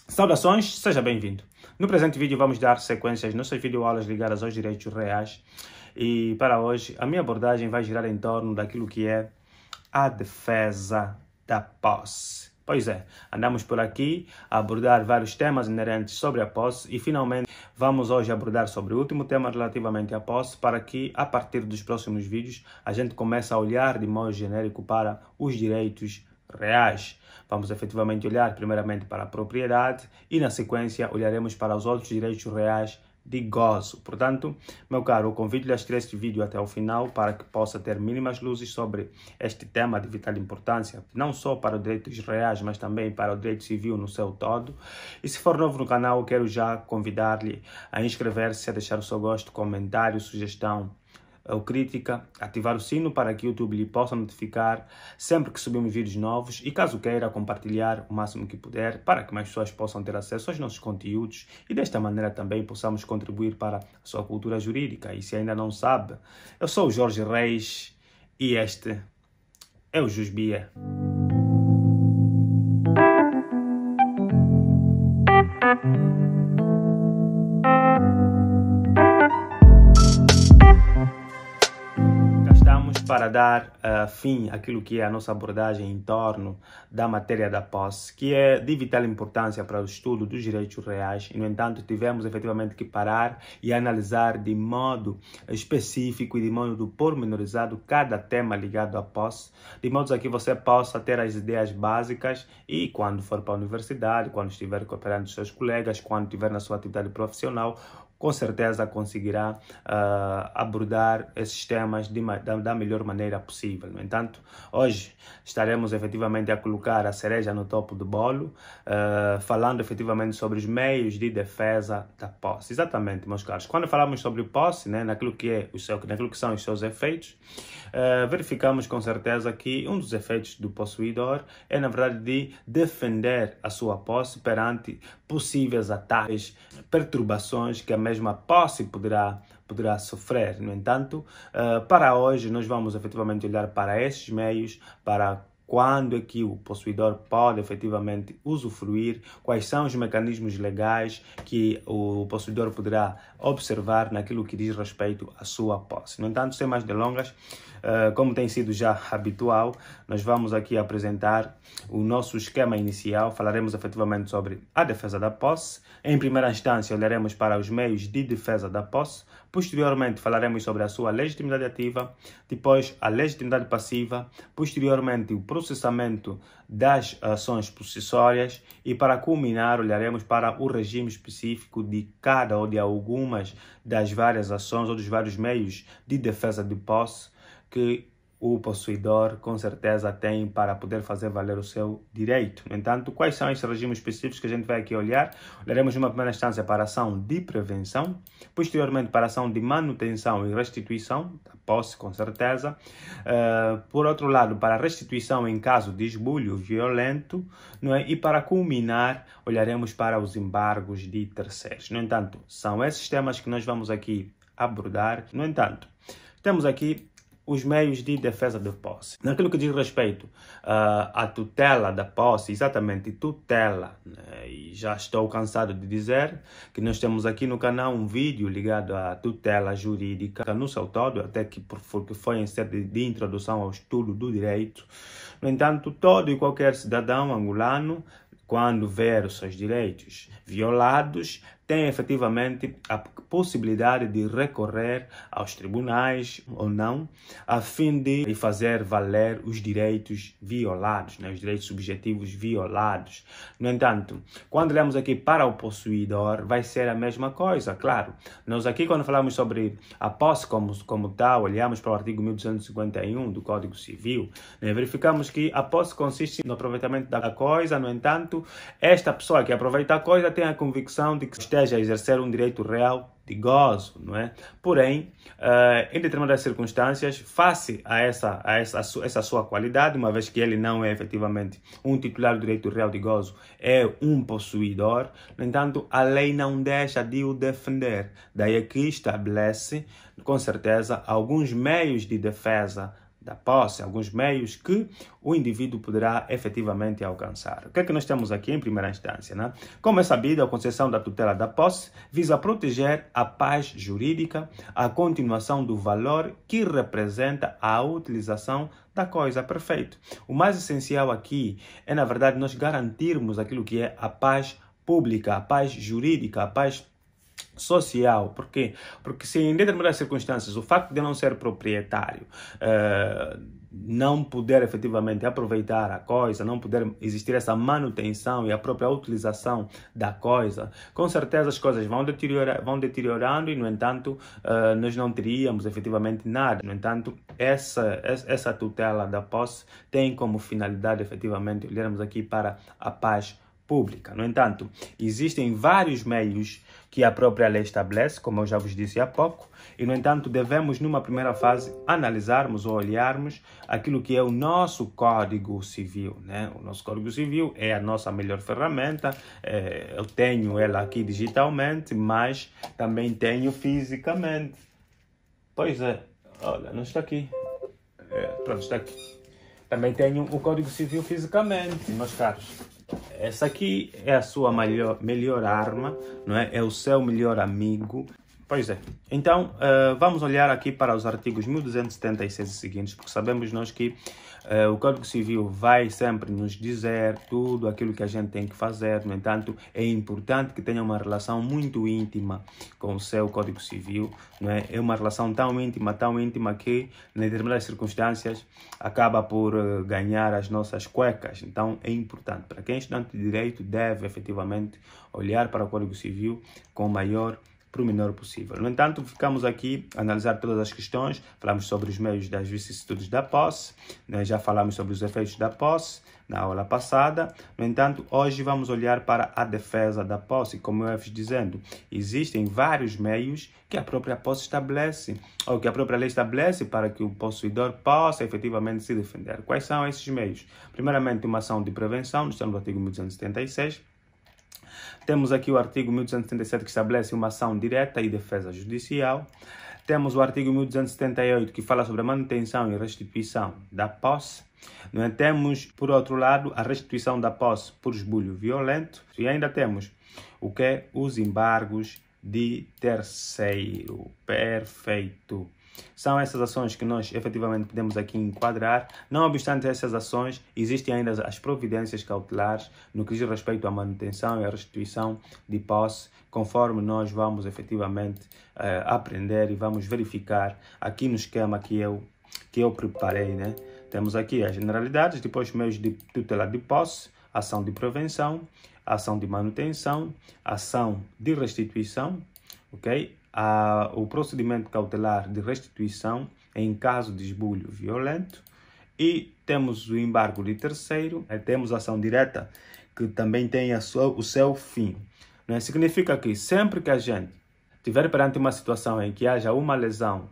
Saudações, seja bem-vindo. No presente vídeo vamos dar sequência às nossas videoaulas ligadas aos direitos reais e para hoje a minha abordagem vai girar em torno daquilo que é a defesa da posse. Pois é, andamos por aqui a abordar vários temas inerentes sobre a posse e finalmente vamos hoje abordar sobre o último tema relativamente à posse para que a partir dos próximos vídeos a gente comece a olhar de modo genérico para os direitos reais. Vamos efetivamente olhar primeiramente para a propriedade e na sequência olharemos para os outros direitos reais de gozo. Portanto, meu caro, eu convido-lhe a assistir este vídeo até o final para que possa ter mínimas luzes sobre este tema de vital importância, não só para os direitos reais, mas também para o direito civil no seu todo. E se for novo no canal, eu quero já convidar-lhe a inscrever-se, a deixar o seu gosto, comentário, sugestão ou crítica, ativar o sino para que o YouTube lhe possa notificar sempre que subirmos vídeos novos e caso queira compartilhar o máximo que puder para que mais pessoas possam ter acesso aos nossos conteúdos e desta maneira também possamos contribuir para a sua cultura jurídica. E se ainda não sabe, eu sou o Jorge Reis e este é o Jusbia. Para dar fim àquilo que é a nossa abordagem em torno da matéria da posse, que é de vital importância para o estudo dos direitos reais, e no entanto tivemos efetivamente que parar e analisar de modo específico e de modo pormenorizado cada tema ligado à posse, de modo a que você possa ter as ideias básicas e quando for para a universidade, quando estiver cooperando com seus colegas, quando estiver na sua atividade profissional, com certeza conseguirá abordar esses temas da melhor maneira possível. No entanto, hoje estaremos efetivamente a colocar a cereja no topo do bolo, falando efetivamente sobre os meios de defesa da posse. Exatamente, meus caros. Quando falamos sobre posse, né, naquilo que são os seus efeitos, verificamos com certeza que um dos efeitos do possuidor é, na verdade, de defender a sua posse perante possíveis ataques, perturbações que a mesma posse poderá sofrer. No entanto, para hoje nós vamos efetivamente olhar para esses meios, para quando é que o possuidor pode efetivamente usufruir, quais são os mecanismos legais que o possuidor poderá observar naquilo que diz respeito à sua posse. No entanto, sem mais delongas, como tem sido já habitual, nós vamos aqui apresentar o nosso esquema inicial. Falaremos efetivamente sobre a defesa da posse. Em primeira instância, olharemos para os meios de defesa da posse. Posteriormente, falaremos sobre a sua legitimidade ativa, depois a legitimidade passiva, posteriormente o processamento das ações possessórias e para culminar olharemos para o regime específico de cada ou de algumas das várias ações ou dos vários meios de defesa de posse que o possuidor com certeza tem para poder fazer valer o seu direito. No entanto, quais são esses regimes específicos que a gente vai aqui olhar? Olharemos numa primeira instância para a ação de prevenção, posteriormente para a ação de manutenção e restituição da posse, com certeza. Por outro lado, para a restituição em caso de esbulho violento, não é? E para culminar, olharemos para os embargos de terceiros. No entanto, são esses temas que nós vamos aqui abordar. No entanto, temos aqui os meios de defesa de posse. Naquilo que diz respeito à tutela da posse, exatamente tutela, né? E já estou cansado de dizer que nós temos aqui no canal um vídeo ligado à tutela jurídica no seu todo, até que foi em sede de introdução ao estudo do direito. No entanto, todo e qualquer cidadão angolano, quando ver os seus direitos violados, tem efetivamente a possibilidade de recorrer aos tribunais ou não, a fim de fazer valer os direitos violados, né? Os direitos subjetivos violados. No entanto, quando olhamos aqui para o possuidor, vai ser a mesma coisa, claro. Nós aqui, quando falamos sobre a posse como tal, olhamos para o artigo 1251 do Código Civil, né? Verificamos que a posse consiste no aproveitamento da coisa. No entanto, esta pessoa que aproveita a coisa tem a convicção de que esteja a exercer um direito real de gozo, não é? Porém, em determinadas circunstâncias, face a essa sua qualidade, uma vez que ele não é efetivamente um titular do direito real de gozo, é um possuidor, no entanto, a lei não deixa de o defender. Daí é que estabelece, com certeza, alguns meios de defesa da posse, alguns meios que o indivíduo poderá efetivamente alcançar. O que é que nós temos aqui em primeira instância, né? Como é sabido, a concessão da tutela da posse visa proteger a paz jurídica, a continuação do valor que representa a utilização da coisa. Perfeito. O mais essencial aqui é, na verdade, nós garantirmos aquilo que é a paz pública, a paz jurídica, a paz social. Por quê? Porque se em determinadas circunstâncias o facto de não ser proprietário, não poder efetivamente aproveitar a coisa, não poder existir essa manutenção e a própria utilização da coisa, com certeza as coisas vão deteriorando e, no entanto, nós não teríamos efetivamente nada. No entanto, essa tutela da posse tem como finalidade efetivamente olharmos aqui para a paz pública. No entanto, existem vários meios que a própria lei estabelece, como eu já vos disse há pouco, e, no entanto, devemos, numa primeira fase, analisarmos ou olharmos aquilo que é o nosso Código Civil, né? O nosso Código Civil é a nossa melhor ferramenta. Eu tenho ela aqui digitalmente, mas também tenho fisicamente. Pois é, olha, não está aqui. Pronto, está aqui. Também tenho o Código Civil fisicamente, meus caros. Essa aqui é a sua melhor arma, não é? É o seu melhor amigo. Pois é. Então, vamos olhar aqui para os artigos 1276 e seguintes, porque sabemos nós que o Código Civil vai sempre nos dizer tudo aquilo que a gente tem que fazer. No entanto, é importante que tenha uma relação muito íntima com o seu Código Civil, não é? É uma relação tão íntima que, em determinadas circunstâncias, acaba por ganhar as nossas cuecas. Então, é importante. Para quem é estudante de Direito, deve efetivamente olhar para o Código Civil com o maior menor possível. No entanto, ficamos aqui a analisar todas as questões, falamos sobre os meios das vicissitudes da posse, né? Já falamos sobre os efeitos da posse na aula passada. No entanto, hoje vamos olhar para a defesa da posse. Como eu vos dizendo, existem vários meios que a própria posse estabelece, ou que a própria lei estabelece para que o possuidor possa efetivamente se defender. Quais são esses meios? Primeiramente, uma ação de prevenção, nós estamos no artigo 1276. Temos aqui o artigo 1277 que estabelece uma ação direta e defesa judicial. Temos o artigo 1278 que fala sobre a manutenção e restituição da posse. Temos, por outro lado, a restituição da posse por esbulho violento. E ainda temos o que é os embargos de terceiro. Perfeito. São essas ações que nós efetivamente podemos aqui enquadrar. Não obstante essas ações, existem ainda as providências cautelares no que diz respeito à manutenção e à restituição de posse, conforme nós vamos efetivamente aprender e vamos verificar aqui no esquema que eu preparei, né? Temos aqui as generalidades, depois meios de tutela de posse, ação de prevenção, ação de manutenção, ação de restituição, ok? O procedimento cautelar de restituição em caso de esbulho violento, e temos o embargo de terceiro, temos a ação direta que também tem o seu fim. Né? Significa que sempre que a gente estiver perante uma situação em que haja uma lesão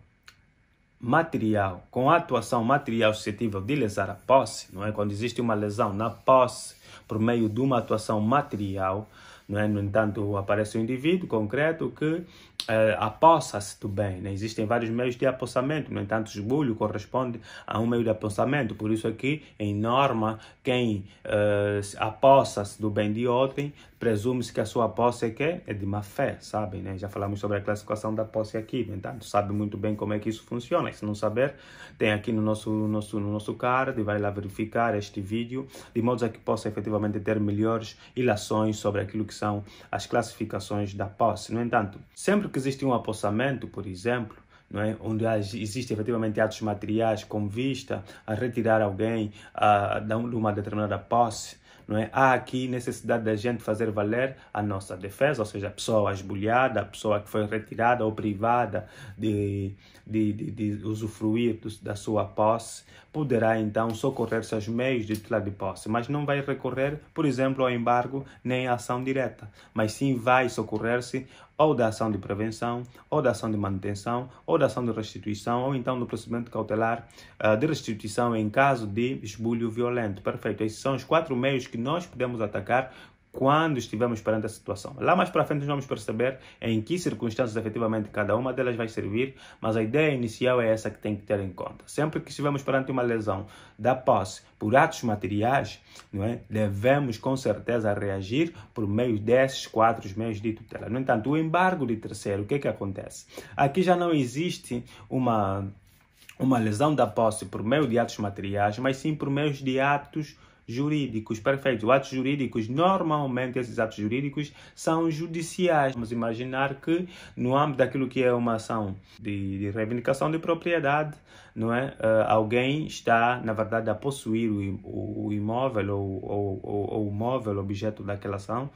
material, com atuação material suscetível de lesar a posse, não é? Quando existe uma lesão na posse por meio de uma atuação material, não é? No entanto, aparece um indivíduo concreto que apossa-se do bem, né? Existem vários meios de apossamento, no entanto, o esbulho corresponde a um meio de apossamento. Por isso aqui, em norma, quem apossa-se do bem de outrem, presume-se que a sua posse é de má fé, sabem, né? Já falamos sobre a classificação da posse aqui, no entanto, sabe muito bem como é que isso funciona. E se não saber, tem aqui no nosso card, e vai lá verificar este vídeo, de modo a que possa efetivamente ter melhores ilações sobre aquilo que são as classificações da posse. No entanto, sempre que existe um apossamento, por exemplo, não é? Onde existem efetivamente atos materiais com vista a retirar alguém de uma determinada posse, não é? Há aqui necessidade da gente fazer valer a nossa defesa, ou seja, a pessoa esbulhada, a pessoa que foi retirada ou privada de usufruir da sua posse, poderá então socorrer-se aos meios de tutela de posse, mas não vai recorrer, por exemplo, ao embargo nem à ação direta, mas sim vai socorrer-se ou da ação de prevenção, ou da ação de manutenção, ou da ação de restituição, ou então do procedimento cautelar de restituição em caso de esbulho violento. Perfeito. Esses são os 4 meios que nós podemos atacar quando estivermos perante a situação. Lá mais para frente nós vamos perceber em que circunstâncias efetivamente cada uma delas vai servir, mas a ideia inicial é essa que tem que ter em conta. Sempre que estivermos perante uma lesão da posse por atos materiais, não é? Devemos com certeza reagir por meio desses 4 meios de tutela. No entanto, o embargo de terceiro, o que é que acontece? Aqui já não existe uma lesão da posse por meio de atos materiais, mas sim por meio de atos jurídicos. Perfeito. Atos jurídicos, normalmente esses atos jurídicos são judiciais. Vamos imaginar que no âmbito daquilo que é uma ação de reivindicação de propriedade, não é? Alguém está, na verdade, a possuir o imóvel ou o móvel objeto daquela ação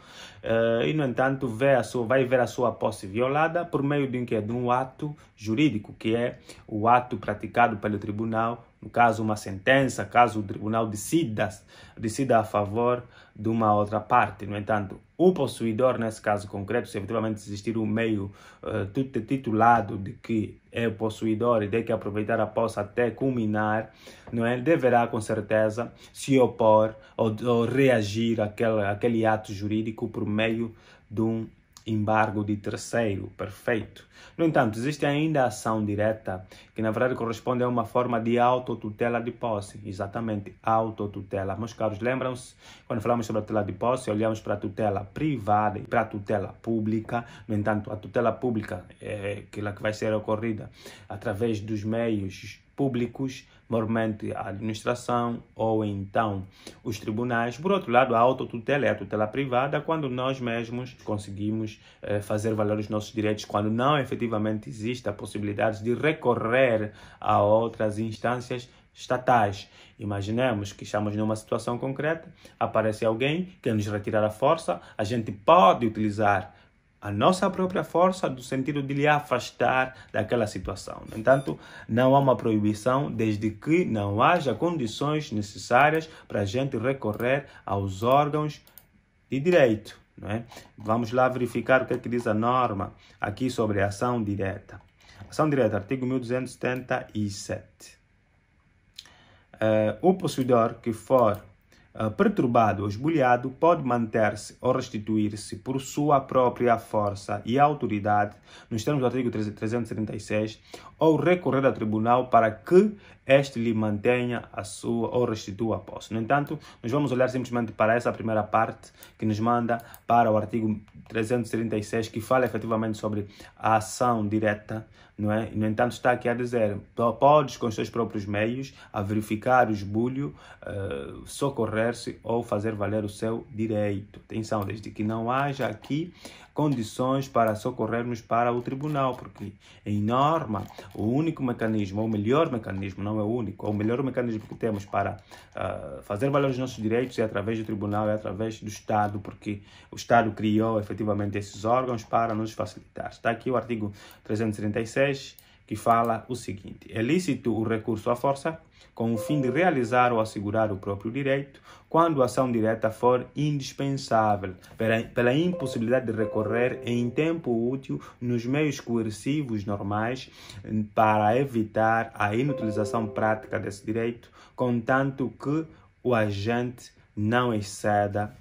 e, no entanto, vai ver a sua posse violada por meio de um ato jurídico, que é o ato praticado pelo tribunal. No caso, uma sentença, caso o tribunal decida a favor de uma outra parte. No entanto, o possuidor, nesse caso concreto, se efetivamente existir um meio titulado de que é o possuidor e tem que aproveitar a posse até culminar, não é? Deverá, com certeza, se opor ou reagir àquele ato jurídico por meio de um embargo de terceiro. Perfeito. No entanto, existe ainda a ação direta, que na verdade corresponde a uma forma de autotutela de posse. Exatamente, autotutela. Meus caros, lembram-se, quando falamos sobre a tutela de posse, olhamos para a tutela privada e para a tutela pública. No entanto, a tutela pública é aquela que vai ser ocorrida através dos meios públicos, normalmente a administração ou então os tribunais. Por outro lado, a autotutela é a tutela privada, quando nós mesmos conseguimos fazer valer os nossos direitos, quando não efetivamente existe a possibilidade de recorrer a outras instâncias estatais. Imaginemos que estamos numa situação concreta, aparece alguém que quer nos retirar a força, a gente pode utilizar a nossa própria força no sentido de lhe afastar daquela situação. No entanto, não há uma proibição desde que não haja condições necessárias para a gente recorrer aos órgãos de direito. Não é? Vamos lá verificar o que é que diz a norma aqui sobre a ação direta. Ação direta, artigo 1277. O possuidor que for perturbado ou esbulhado pode manter-se ou restituir-se por sua própria força e autoridade, nos termos do artigo 336, ou recorrer ao tribunal para que este lhe mantenha a sua ou restitua a posse. No entanto, nós vamos olhar simplesmente para essa primeira parte que nos manda para o artigo 336, que fala efetivamente sobre a ação direta, não é? No entanto, está aqui a dizer, podes com os seus próprios meios a verificar o esbulho, socorrer-se ou fazer valer o seu direito. Atenção, desde que não haja aqui condições para socorrermos para o tribunal, porque em norma o único mecanismo, ou o melhor mecanismo, não é o único, o melhor mecanismo que temos para fazer valer os nossos direitos é através do tribunal, é através do Estado, porque o Estado criou efetivamente esses órgãos para nos facilitar. Está aqui o artigo 336, que fala o seguinte: é lícito o recurso à força com o fim de realizar ou assegurar o próprio direito, quando a ação direta for indispensável, pela impossibilidade de recorrer em tempo útil nos meios coercivos normais para evitar a inutilização prática desse direito, contanto que o agente não exceda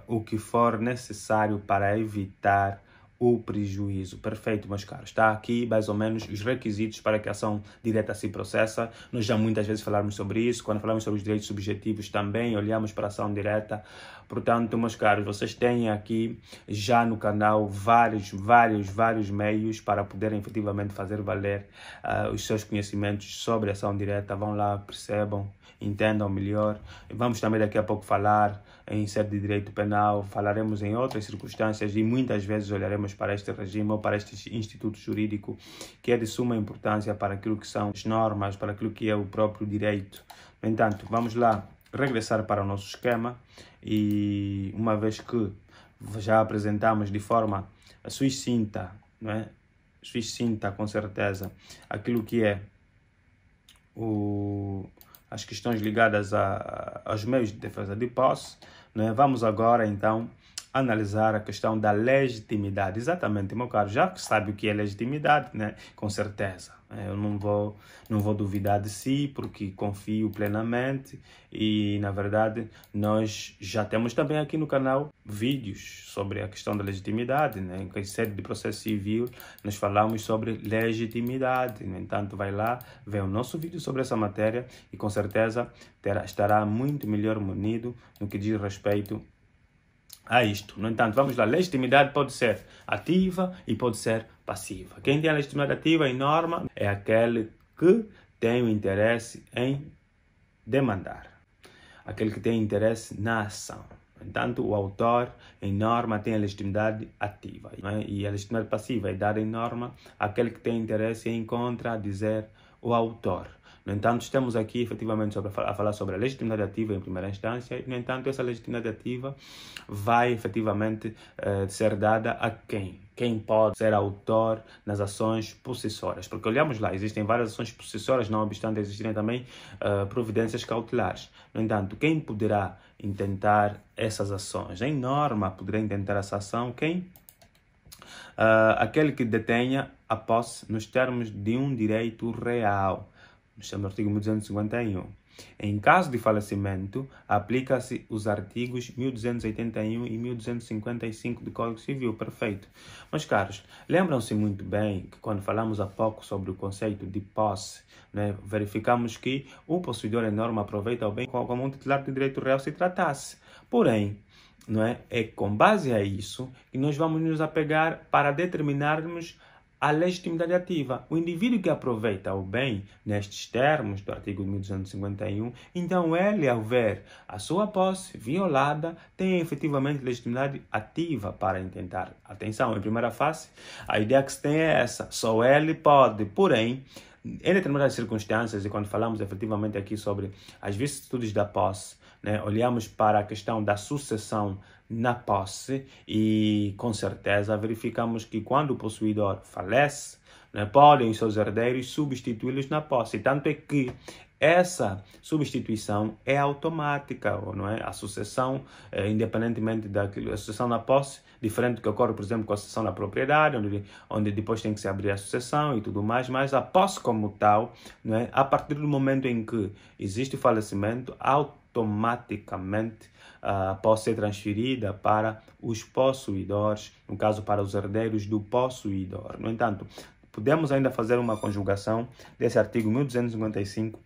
o que for necessário para evitar o prejuízo. Perfeito, meus caros. Está aqui mais ou menos os requisitos para que a ação direta se processa. Nós já muitas vezes falamos sobre isso. Quando falamos sobre os direitos subjetivos também olhamos para a ação direta. Portanto, meus caros, vocês têm aqui já no canal vários meios para poderem efetivamente fazer valer os seus conhecimentos sobre a ação direta. Vão lá, percebam, entendam melhor. Vamos também daqui a pouco falar em sede de direito penal, falaremos em outras circunstâncias e muitas vezes olharemos para este regime ou para este instituto jurídico que é de suma importância para aquilo que são as normas, para aquilo que é o próprio direito. No entanto, vamos lá regressar para o nosso esquema e uma vez que já apresentamos de forma sucinta, não é? Sucinta com certeza, aquilo que é as questões ligadas aos meios de defesa de posse, né? Vamos agora então analisar a questão da legitimidade. Exatamente, meu caro, já que sabe o que é legitimidade, né? Com certeza. Eu não vou duvidar de si, porque confio plenamente e, na verdade, nós já temos também aqui no canal vídeos sobre a questão da legitimidade, né? Em série de processo civil, nós falamos sobre legitimidade. No entanto, vai lá, vê o nosso vídeo sobre essa matéria e, com certeza, estará muito melhor munido no que diz respeito a isto. No entanto, vamos lá. Legitimidade pode ser ativa e pode ser passiva. Quem tem a legitimidade ativa, em norma, é aquele que tem o interesse em demandar. Aquele que tem interesse na ação. No entanto, o autor, em norma, tem a legitimidade ativa. E a legitimidade passiva é dada, em norma, àquele que tem interesse em contradizer o autor. No entanto, estamos aqui efetivamente a falar sobre a legitimidade ativa em primeira instância, e, no entanto, essa legitimidade ativa vai efetivamente ser dada a quem? Quem pode ser autor nas ações possessórias? Porque olhamos lá, existem várias ações possessórias, não obstante existirem também providências cautelares. No entanto, quem poderá intentar essas ações? Em norma, poderá intentar essa ação quem? Aquele que detenha a posse nos termos de um direito real. Estamos no artigo 1251. Em caso de falecimento, aplica-se os artigos 1281 e 1255 do Código Civil. Perfeito. Meus caros, lembram-se muito bem que quando falamos há pouco sobre o conceito de posse, né, verificamos que o possuidor em norma aproveita o bem como um titular de direito real se tratasse. Porém, não é com base a isso que nós vamos nos apegar para determinarmos a legitimidade ativa. O indivíduo que aproveita o bem nestes termos do artigo 1251, então ele, ao ver a sua posse violada, tem efetivamente legitimidade ativa para intentar. Atenção, em primeira fase, a ideia que se tem é essa, só ele pode, porém, em determinadas circunstâncias, e quando falamos efetivamente aqui sobre as vicissitudes da posse, né, olhamos para a questão da sucessão na posse e, com certeza, verificamos que quando o possuidor falece, né, podem os seus herdeiros substituí-los na posse. Tanto é que essa substituição é automática, não é? A sucessão, independentemente daquilo, a sucessão na posse, diferente do que ocorre, por exemplo, com a sucessão na propriedade, onde depois tem que se abrir a sucessão e tudo mais, mas a posse como tal, não é? A partir do momento em que existe o falecimento, automaticamente pode ser transferida para os possuidores, no caso para os herdeiros do possuidor. No entanto, podemos ainda fazer uma conjugação desse artigo 1255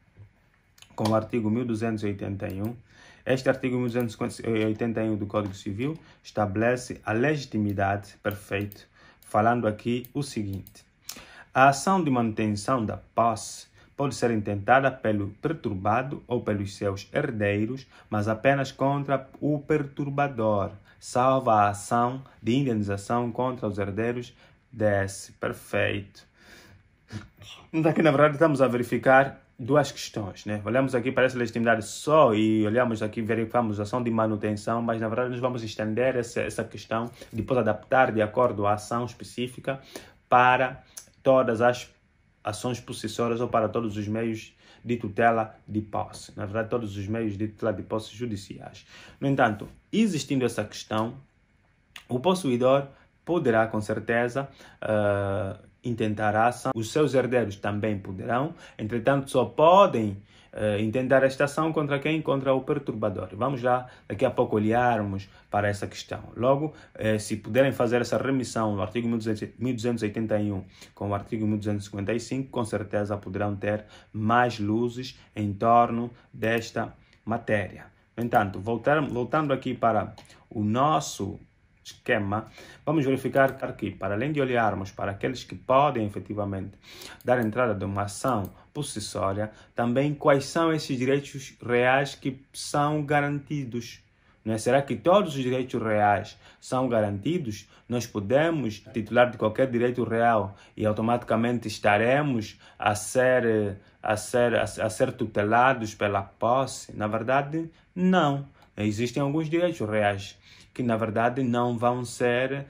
com o artigo 1281. Este artigo 1281 do Código Civil estabelece a legitimidade, perfeito, falando aqui o seguinte: a ação de manutenção da posse pode ser intentada pelo perturbado ou pelos seus herdeiros, mas apenas contra o perturbador, salvo a ação de indenização contra os herdeiros desse. Perfeito. Aqui, na verdade, estamos a verificar duas questões, né? Olhamos aqui para essa legitimidade só e olhamos aqui, verificamos a ação de manutenção, mas na verdade nós vamos estender essa questão, depois adaptar de acordo à ação específica para todas as ações possessórias ou para todos os meios de tutela de posse. Na verdade, todos os meios de tutela de posse judiciais. No entanto, existindo essa questão, o possuidor poderá, com certeza, intentar a ação. Os seus herdeiros também poderão, entretanto, só podem intentar esta ação contra quem? Contra o perturbador. Vamos lá, daqui a pouco, olharmos para essa questão. Logo, se puderem fazer essa remissão no artigo 1281 com o artigo 1255, com certeza poderão ter mais luzes em torno desta matéria. No entanto, voltando aqui para o nosso esquema, vamos verificar aqui, para além de olharmos para aqueles que podem efetivamente dar entrada de uma ação possessória, também quais são esses direitos reais que são garantidos. Não é? Será que todos os direitos reais são garantidos? Nós podemos titular de qualquer direito real e automaticamente estaremos a ser tutelados pela posse? Na verdade, não. Existem alguns direitos reais que na verdade não vão ser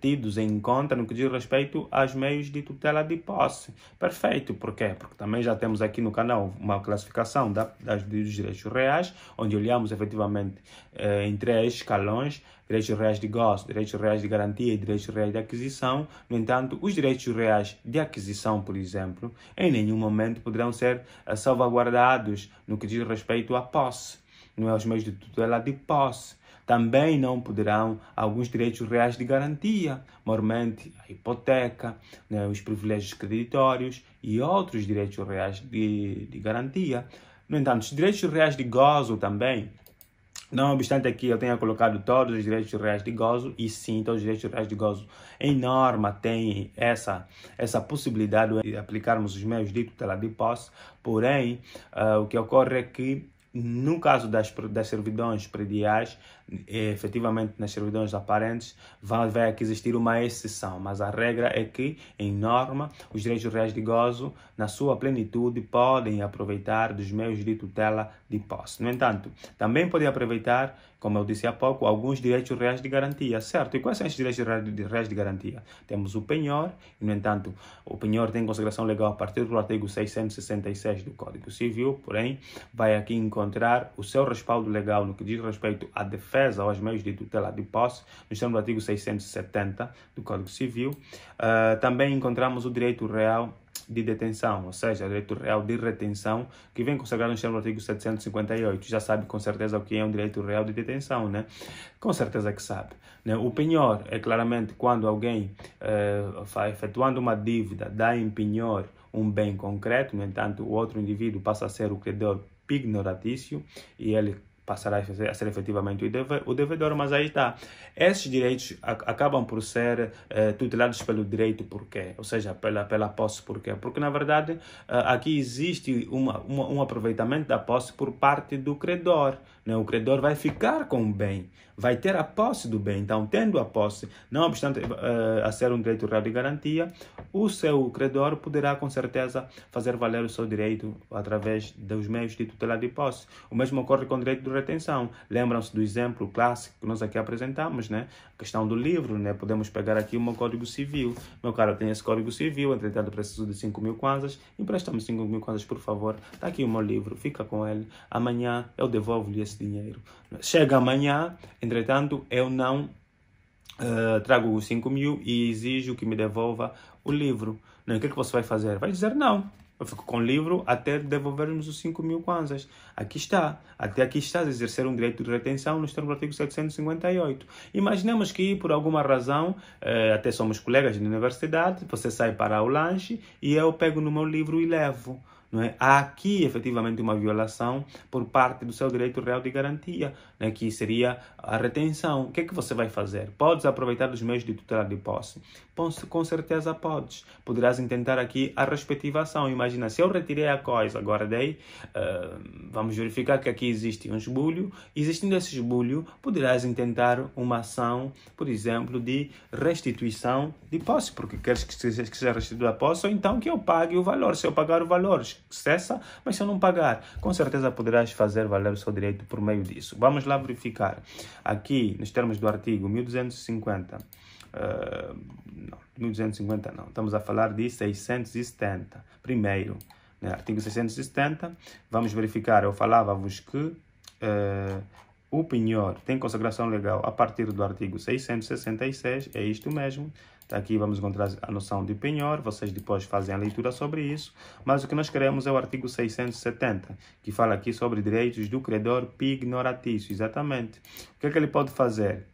tidos em conta no que diz respeito aos meios de tutela de posse. Perfeito, por quê? Porque também já temos aqui no canal uma classificação dos direitos reais, onde olhamos efetivamente em 3 escalões: direitos reais de gozo, direitos reais de garantia e direitos reais de aquisição. No entanto, os direitos reais de aquisição, por exemplo, em nenhum momento poderão ser salvaguardados no que diz respeito à posse, não é, aos meios de tutela de posse. Também não poderão alguns direitos reais de garantia, maiormente a hipoteca, né, os privilégios creditórios e outros direitos reais de garantia. No entanto, os direitos reais de gozo também, não obstante aqui eu tenha colocado todos os direitos reais de gozo, e sim, todos os direitos reais de gozo em norma têm essa possibilidade de aplicarmos os meios de tutela de posse, porém, o que ocorre é que no caso das servidões prediais, efetivamente nas servidões aparentes, vai aqui existir uma exceção, mas a regra é que, em norma, os direitos reais de gozo, na sua plenitude, podem aproveitar dos meios de tutela de posse. No entanto, também podem aproveitar, como eu disse há pouco, alguns direitos reais de garantia, certo? E quais são esses direitos reais de garantia? Temos o penhor, e, no entanto, o penhor tem consagração legal a partir do artigo 666 do Código Civil, porém, vai aqui encontrar o seu respaldo legal no que diz respeito à defesa aos meios de tutela de posse, no termos do artigo 670 do Código Civil. Também encontramos o direito real de detenção, ou seja, o direito real de retenção, que vem consagrado no termos do artigo 758. Já sabe com certeza o que é um direito real de detenção, né? Com certeza que sabe, né? O penhor é claramente quando alguém, efetuando uma dívida, dá em penhor um bem concreto. No entanto, o outro indivíduo passa a ser o credor pignoratício e ele passará a ser efetivamente o devedor, mas aí está. Esses direitos acabam por ser tutelados pelo direito, por quê? Ou seja, pela posse, por quê? Porque, na verdade, aqui existe um aproveitamento da posse por parte do credor, né? O credor vai ficar com o bem, vai ter a posse do bem. Então, tendo a posse, não obstante a ser um direito real de garantia, o seu credor poderá, com certeza, fazer valer o seu direito através dos meios de tutela de posse. O mesmo ocorre com o direito de retenção. Lembram-se do exemplo clássico que nós aqui apresentamos, né? A questão do livro, né? Podemos pegar aqui o meu Código Civil. Meu caro, eu tenho esse Código Civil, entretanto preciso de 5.000 kwanzas. Empresta-me 5.000 kwanzas, por favor. Está aqui o meu livro, fica com ele. Amanhã eu devolvo-lhe esse dinheiro. Chega amanhã, entretanto, eu não trago os 5.000 e exijo que me devolva o livro. Não, o que é que você vai fazer? Vai dizer não. Eu fico com o livro até devolvermos os 5.000 kwanzas. Aqui está. Até aqui estás a exercer um direito de retenção nos termos do artigo 758. Imaginemos que, por alguma razão, até somos colegas de universidade, você sai para o lanche e eu pego no meu livro e levo. Não é? Há aqui, efetivamente, uma violação por parte do seu direito real de garantia, né? Que seria a retenção. O que é que você vai fazer? Podes aproveitar dos meios de tutela de posse? Com certeza podes. Poderás intentar aqui a respectivação. Imagina, se eu retirei a coisa, guardei, vamos verificar que aqui existe um esbulho. Existindo esse esbulho, poderás intentar uma ação, por exemplo, de restituição de posse, porque queres que seja restituída a posse, ou então que eu pague o valor. Se eu pagar o valor, cessa, mas se eu não pagar, com certeza poderás fazer valer o seu direito por meio disso. Vamos lá verificar. Aqui, nos termos do artigo 1250, não, 1250 não, estamos a falar de 670. Primeiro, né, artigo 670, vamos verificar, eu falava-vos que o penhor tem consagração legal a partir do artigo 666, é isto mesmo. Aqui vamos encontrar a noção de penhor, vocês depois fazem a leitura sobre isso, mas o que nós queremos é o artigo 670, que fala aqui sobre direitos do credor pignoratício, exatamente. O que é que ele pode fazer?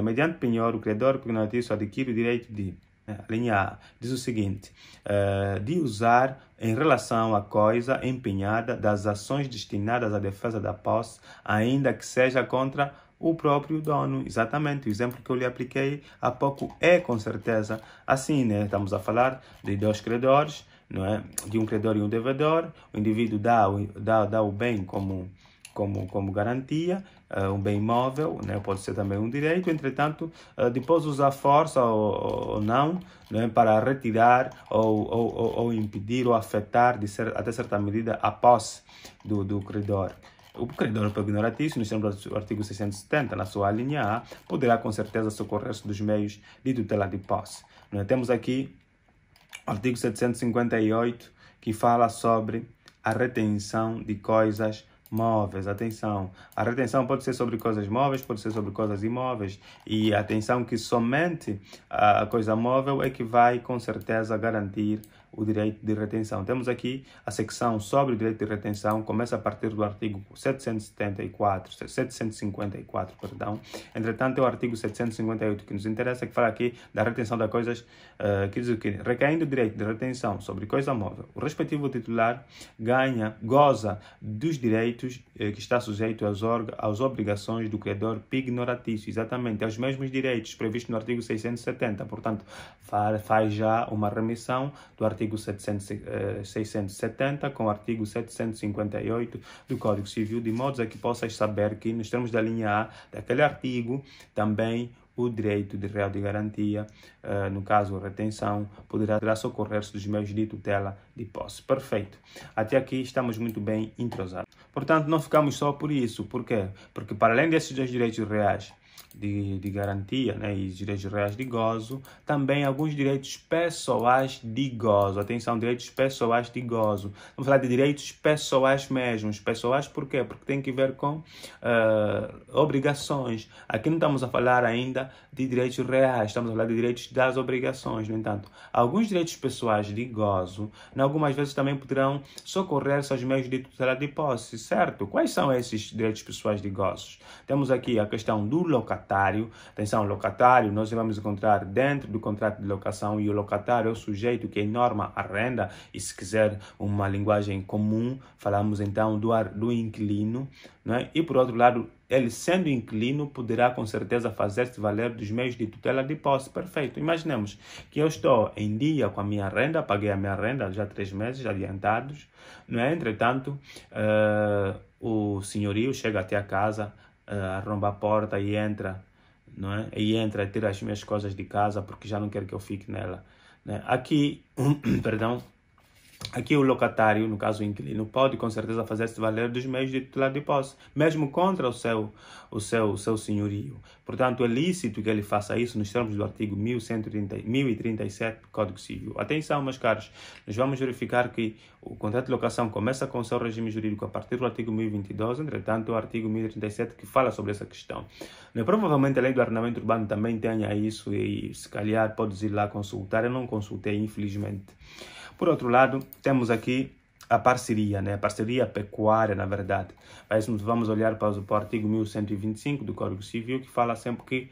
Mediante penhor, o credor pignoratício adquire o direito de, a linha A, diz o seguinte, de usar em relação à coisa empenhada das ações destinadas à defesa da posse, ainda que seja contra o próprio dono. Exatamente, o exemplo que eu lhe apliquei há pouco é com certeza assim, né? Estamos a falar de dois credores, não é? De um credor e um devedor. O indivíduo dá o bem como garantia, um bem imóvel, né? Pode ser também um direito. Entretanto, depois usar força ou não, né? Para retirar ou impedir ou afetar até certa medida a posse do credor. O credor pegnoratício, nos termos do artigo 670, na sua linha A, poderá com certeza socorrer-se dos meios de tutela de posse. Temos aqui o artigo 758, que fala sobre a retenção de coisas móveis. Atenção, a retenção pode ser sobre coisas móveis, pode ser sobre coisas imóveis. E atenção que somente a coisa móvel é que vai com certeza garantir o direito de retenção. Temos aqui a secção sobre o direito de retenção, começa a partir do artigo 754, perdão. Entretanto, é o artigo 758 que nos interessa, que fala aqui da retenção de coisas, que diz o quê? Recaindo o direito de retenção sobre coisa móvel, o respectivo titular goza dos direitos que está sujeito às obrigações do credor pignoratício, exatamente, aos mesmos direitos previstos no artigo 670, portanto, faz já uma remissão do artigo 670 com o artigo 758 do Código Civil, de modo a que possas saber que, nos termos da linha A daquele artigo, também o direito de real de garantia, no caso retenção, poderá socorrer-se dos meios de tutela de posse. Perfeito. Até aqui estamos muito bem entrosados. Portanto, não ficamos só por isso. Por quê? Porque para além desses dois direitos reais de garantia, né, e direitos reais de gozo, também alguns direitos pessoais de gozo. Atenção, direitos pessoais de gozo. Vamos falar de direitos pessoais mesmos. Pessoais por quê? Porque tem que ver com obrigações. Aqui não estamos a falar ainda de direitos reais, estamos a falar de direitos das obrigações. No entanto, alguns direitos pessoais de gozo, algumas vezes também poderão socorrer-se aos meios de tutela de posse, certo? Quais são esses direitos pessoais de gozo? Temos aqui a questão do locatário. Atenção, locatário nós vamos encontrar dentro do contrato de locação, e o locatário é o sujeito que norma a renda, e se quiser uma linguagem comum, falamos então do inquilino, né? E por outro lado, ele sendo inquilino poderá com certeza fazer-se valer dos meios de tutela de posse. Perfeito. Imaginemos que eu estou em dia com a minha renda, paguei a minha renda já 3 meses adiantados, né? Entretanto, o senhorio chega até a casa, arromba a porta e entra, não é? E entra e tira as minhas coisas de casa porque já não quer que eu fique nela, né? Aqui, perdão, aqui o locatário, no caso o inquilino, pode com certeza fazer-se valer dos meios de tutela de posse, mesmo contra o seu senhorio. Portanto, é lícito que ele faça isso nos termos do artigo 1037 do Código Civil. Atenção, meus caros, nós vamos verificar que o contrato de locação começa com o seu regime jurídico a partir do artigo 1022, entretanto, o artigo 1037 que fala sobre essa questão. Provavelmente a lei do arrendamento urbano também tenha isso, e se calhar podes ir lá consultar. Eu não consultei, infelizmente. Por outro lado, temos aqui a parceria, né? A parceria pecuária, na verdade. Vamos olhar para o artigo 1125 do Código Civil, que fala sempre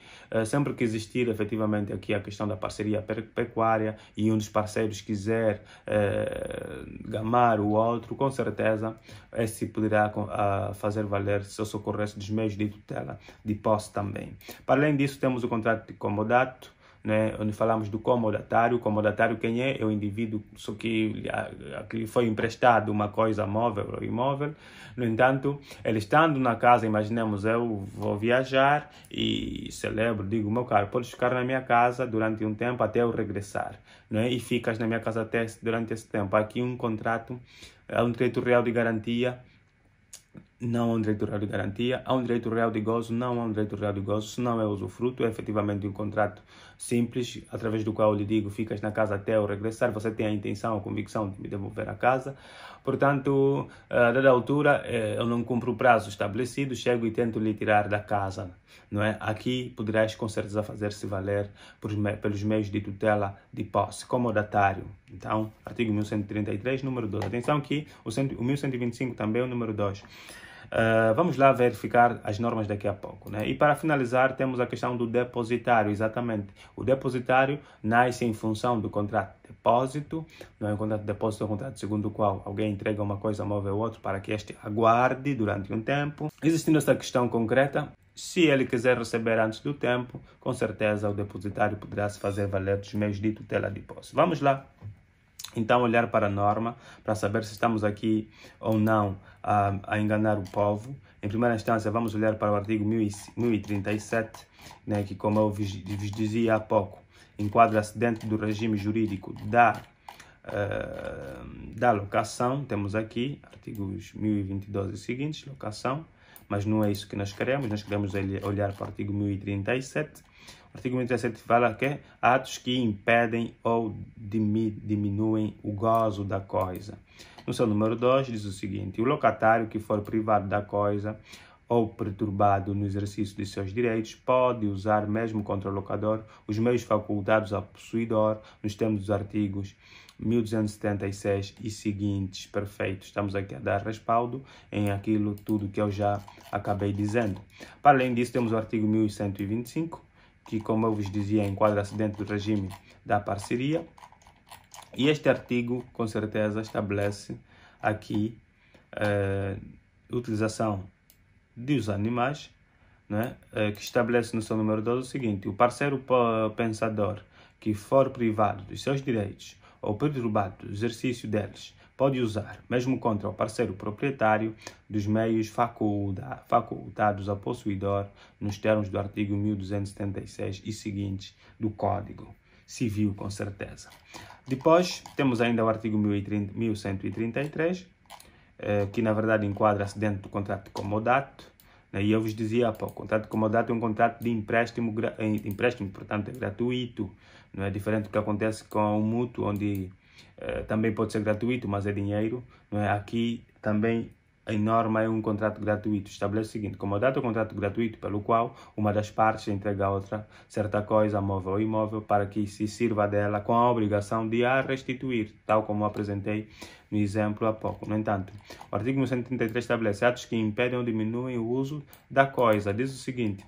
que existir efetivamente aqui a questão da parceria pecuária e um dos parceiros quiser gamar o outro, com certeza esse poderá fazer valer se socorrer-se dos meios de tutela de posse também. Para além disso, temos o contrato de comodato, né, onde falamos do comodatário. O comodatário quem é? É o indivíduo que lhe foi emprestado uma coisa móvel ou imóvel. No entanto, ele estando na casa, imaginemos, eu vou viajar e celebro, digo, meu caro, podes ficar na minha casa durante um tempo até eu regressar, né? E ficas na minha casa durante esse tempo. Aqui um contrato, há um direito real de garantia. Não há um direito real de garantia, há um direito real de gozo, não há um direito real de gozo, se não é usufruto, é efetivamente um contrato simples, através do qual eu lhe digo, ficas na casa até eu regressar, você tem a intenção, a convicção de me devolver a casa. Portanto, a dada altura, eu não cumpro o prazo estabelecido, chego e tento lhe tirar da casa, não é? Aqui poderás com certeza fazer-se valer pelos meios de tutela de posse, comodatário. Então, artigo 1133, número 2. Atenção que o 1125 também é o número 2. Vamos lá verificar as normas daqui a pouco, né? E para finalizar, temos a questão do depositário, exatamente. O depositário nasce em função do contrato de depósito, não é? O contrato de depósito é um contrato segundo o qual alguém entrega uma coisa móvel ao outro para que este aguarde durante um tempo. Existindo essa questão concreta, se ele quiser receber antes do tempo, com certeza o depositário poderá se fazer valer dos meios de tutela de posse. Vamos lá. Então, olhar para a norma, para saber se estamos aqui ou não a enganar o povo. Em primeira instância, vamos olhar para o artigo 1037, né, que, como eu vos dizia há pouco, enquadra-se dentro do regime jurídico da da locação, temos aqui artigos 1022 e seguintes, locação, mas não é isso que nós queremos olhar para o artigo 1037. O artigo 1037 fala que atos que impedem ou diminuem o gozo da coisa. No seu número 2 diz o seguinte: o locatário que for privado da coisa ou perturbado no exercício de seus direitos pode usar, mesmo contra o locador, os meios facultados ao possuidor, nos termos dos artigos 1276 e seguintes. Perfeito, estamos aqui a dar respaldo em aquilo tudo que eu já acabei dizendo. Para além disso, temos o artigo 1125, que, como eu vos dizia, enquadra-se dentro do regime da parceria. E este artigo, com certeza, estabelece aqui a utilização dos animais, né? Que estabelece no seu número 12 o seguinte: o parceiro pensador que for privado dos seus direitos ou perturbado do exercício deles pode usar, mesmo contra o parceiro proprietário, dos meios facultados ao possuidor nos termos do artigo 1276 e seguintes do Código Civil, com certeza. Depois, temos ainda o artigo 1133, que na verdade enquadra-se dentro do contrato de comodato, né? E eu vos dizia há pouco, o contrato de comodato é um contrato de empréstimo, portanto é gratuito, não é diferente do que acontece com o mútuo, onde também pode ser gratuito, mas é dinheiro, não é? Aqui também em norma é um contrato gratuito. Estabelece o seguinte: comodato é um contrato gratuito pelo qual uma das partes entrega a outra certa coisa, móvel ou imóvel, para que se sirva dela com a obrigação de a restituir, tal como apresentei no exemplo há pouco. No entanto, o artigo 1133 estabelece atos que impedem ou diminuem o uso da coisa. Diz o seguinte: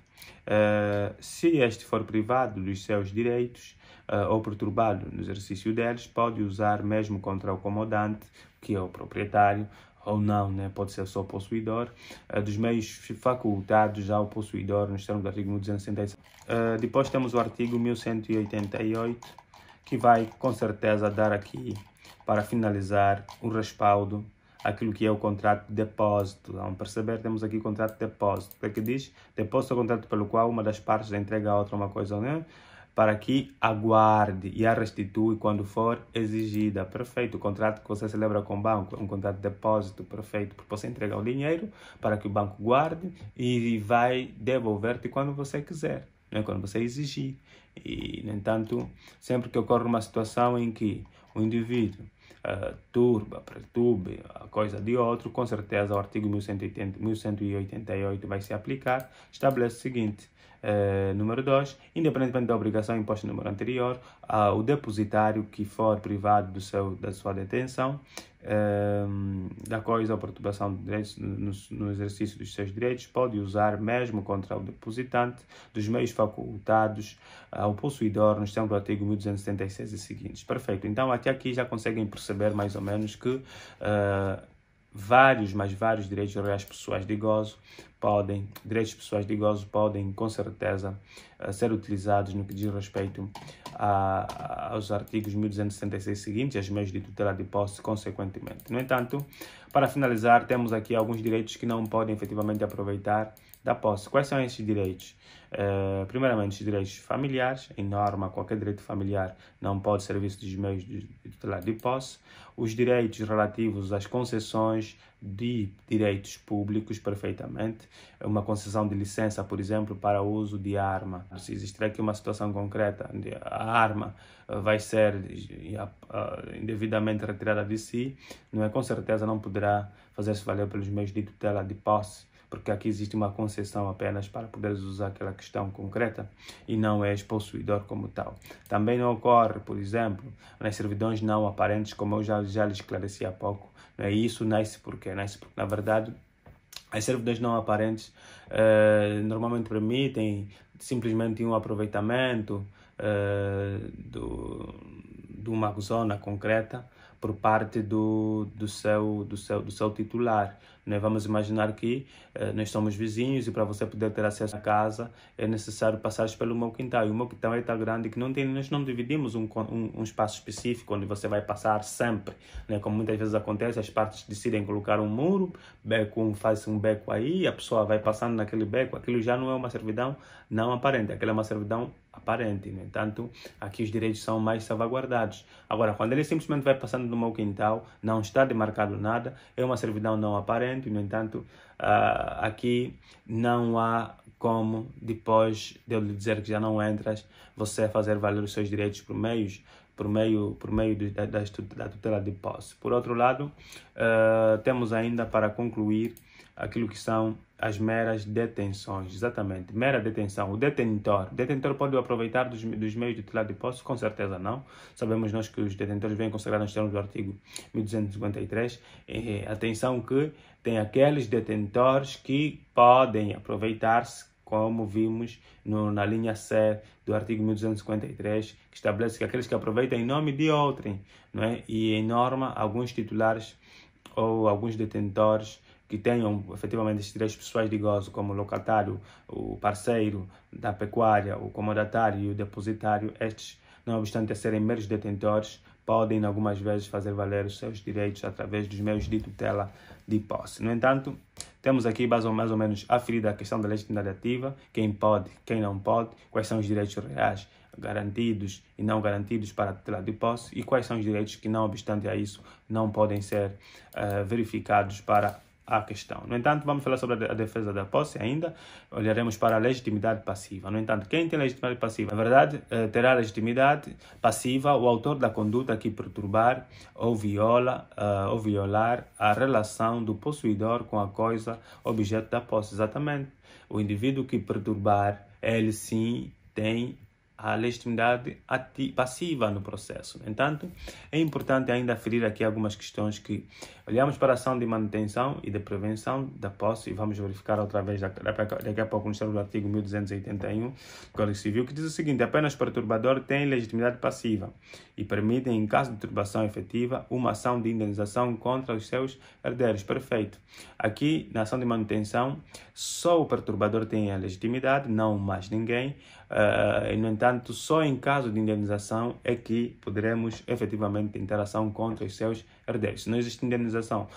se este for privado dos seus direitos ou perturbado no exercício deles, pode usar, mesmo contra o comodante, que é o proprietário, ou não, né? Pode ser só o possuidor, dos meios facultados ao possuidor nos termos do artigo 1266. Depois temos o artigo 1188, que vai com certeza dar aqui, para finalizar, um respaldo àquilo que é o contrato de depósito. Vamos perceber, temos aqui o contrato de depósito. O que diz? Depósito é o contrato pelo qual uma das partes entrega a outra uma coisa, né? Para que aguarde e a restitui quando for exigida. Perfeito. O contrato que você celebra com o banco é um contrato de depósito, perfeito, porque você entrega o dinheiro para que o banco guarde e vai devolver-te quando você quiser, né? Quando você exigir. E, no entanto, sempre que ocorre uma situação em que o indivíduo perturbe a coisa de outro, com certeza o artigo 1188 vai se aplicar. Estabelece o seguinte: número 2, independentemente da obrigação imposta no número anterior, o depositário que for privado da sua detenção, da coisa ou perturbação de direitos no exercício dos seus direitos, pode usar, mesmo contra o depositante, dos meios facultados ao possuidor nos termos do artigo 1276 e seguintes. Perfeito. Então, até aqui já conseguem perceber mais ou menos que vários direitos reais pessoais de gozo podem com certeza ser utilizados no que diz respeito aos artigos 1276 seguintes e aos meios de tutela de posse consequentemente. No entanto, para finalizar, temos aqui alguns direitos que não podem efetivamente aproveitar da posse. Quais são esses direitos? Primeiramente, os direitos familiares. Em norma, qualquer direito familiar não pode ser visto dos meios de tutela de posse. Os direitos relativos às concessões de direitos públicos, perfeitamente. Uma concessão de licença, por exemplo, para o uso de arma. Se existir aqui uma situação concreta onde a arma vai ser indevidamente retirada de si, não é? Com certeza não poderá fazer-se valer pelos meios de tutela de posse, porque aqui existe uma concessão apenas para poderes usar aquela questão concreta e não és possuidor como tal. Também não ocorre, por exemplo, nas servidões não aparentes, como eu já lhe esclareci há pouco. Isso nasce porque, na verdade, as servidões não aparentes normalmente permitem simplesmente um aproveitamento de uma zona concreta por parte do seu titular. Né? Vamos imaginar que nós somos vizinhos e para você poder ter acesso à casa é necessário passar pelo meu quintal. E o meu quintal é tão grande que nós não dividimos um espaço específico onde você vai passar sempre. Né? Como muitas vezes acontece, as partes decidem colocar um muro, faz um beco aí, a pessoa vai passando naquele beco. Aquilo já não é uma servidão não aparente, aquela é uma servidão aparente. No entanto, aqui os direitos são mais salvaguardados. Agora, quando ele simplesmente vai passando no meu quintal, não está demarcado nada, é uma servidão não aparente. No entanto, aqui não há como, depois de eu lhe dizer que já não entras, você fazer valer os seus direitos por meio da tutela de posse. Por outro lado, temos ainda para concluir aquilo que são as meras detenções. Exatamente, mera detenção. O detentor pode aproveitar dos meios de tutela de posse? Com certeza não. Sabemos nós que os detentores vêm consagrados nos termos do artigo 1253. Atenção que tem aqueles detentores que podem aproveitar-se, como vimos na linha C do artigo 1253, que estabelece que aqueles que aproveitam em nome de outrem, não é? E em norma, alguns titulares ou alguns detentores que tenham efetivamente esses direitos pessoais de gozo, como o locatário, o parceiro da pecuária, o comodatário e o depositário, estes, não obstante serem meros detentores, podem algumas vezes fazer valer os seus direitos através dos meios de tutela de posse. No entanto, temos aqui mais ou menos aferida a questão da legitimidade ativa, quem pode, quem não pode, quais são os direitos reais garantidos e não garantidos para a tutela de posse e quais são os direitos que, não obstante a isso, não podem ser verificados para a questão. No entanto, vamos falar sobre a defesa da posse ainda, olharemos para a legitimidade passiva. No entanto, quem tem legitimidade passiva, na verdade, terá legitimidade passiva o autor da conduta que perturbar ou violar a relação do possuidor com a coisa objeto da posse. Exatamente. O indivíduo que perturbar, ele sim tem a legitimidade passiva no processo. No entanto, é importante ainda aferir aqui algumas questões que olhamos para a ação de manutenção e de prevenção da posse e vamos verificar outra vez daqui a pouco no termo do artigo 1281 do Código Civil, que diz o seguinte: apenas o perturbador tem legitimidade passiva e permite, em caso de turbação efetiva, uma ação de indenização contra os seus herdeiros. Perfeito. Aqui, na ação de manutenção, só o perturbador tem a legitimidade, não mais ninguém. No entanto, só em caso de indenização é que poderemos efetivamente tentar ação contra os seus herdeiros. Se não existe indenização,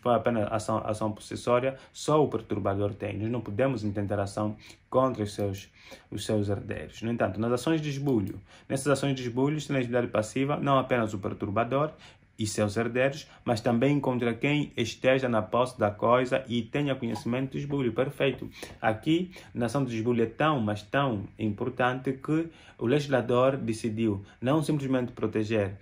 for apenas ação possessória, só o perturbador tem. Nós não podemos intentar ação contra os seus herdeiros. No entanto, nas ações de esbulho, nessas ações de esbulho, tem legitimidade passiva não apenas o perturbador e seus herdeiros, mas também contra quem esteja na posse da coisa e tenha conhecimento do esbulho. Perfeito. Aqui, na ação de esbulho é tão importante que o legislador decidiu não simplesmente proteger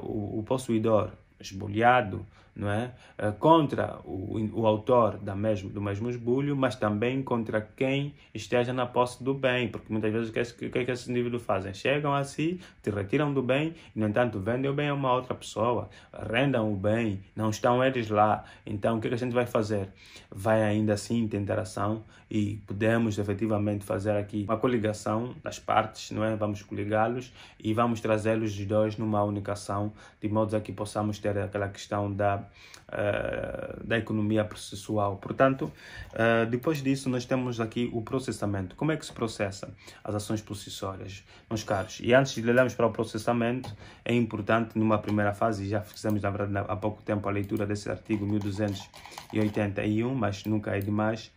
o possuidor esbulhado, não é? Contra o autor do mesmo esbulho, mas também contra quem esteja na posse do bem, porque muitas vezes o que esses indivíduos fazem? Chegam assim, te retiram do bem, e no entanto vendem o bem a uma outra pessoa, arrendam o bem, não estão eles lá. Então o que a gente vai fazer? Vai ainda assim tentar ação e podemos efetivamente fazer aqui uma coligação das partes, não é? Vamos coligá-los e vamos trazê-los os dois numa única ação, de modo a que possamos ter aquela questão da economia processual. Portanto, depois disso nós temos aqui o processamento. Como é que se processa as ações processórias, meus caros? E antes de olharmos para o processamento, é importante numa primeira fase, já fizemos na verdade há pouco tempo a leitura desse artigo 1281, mas nunca é demais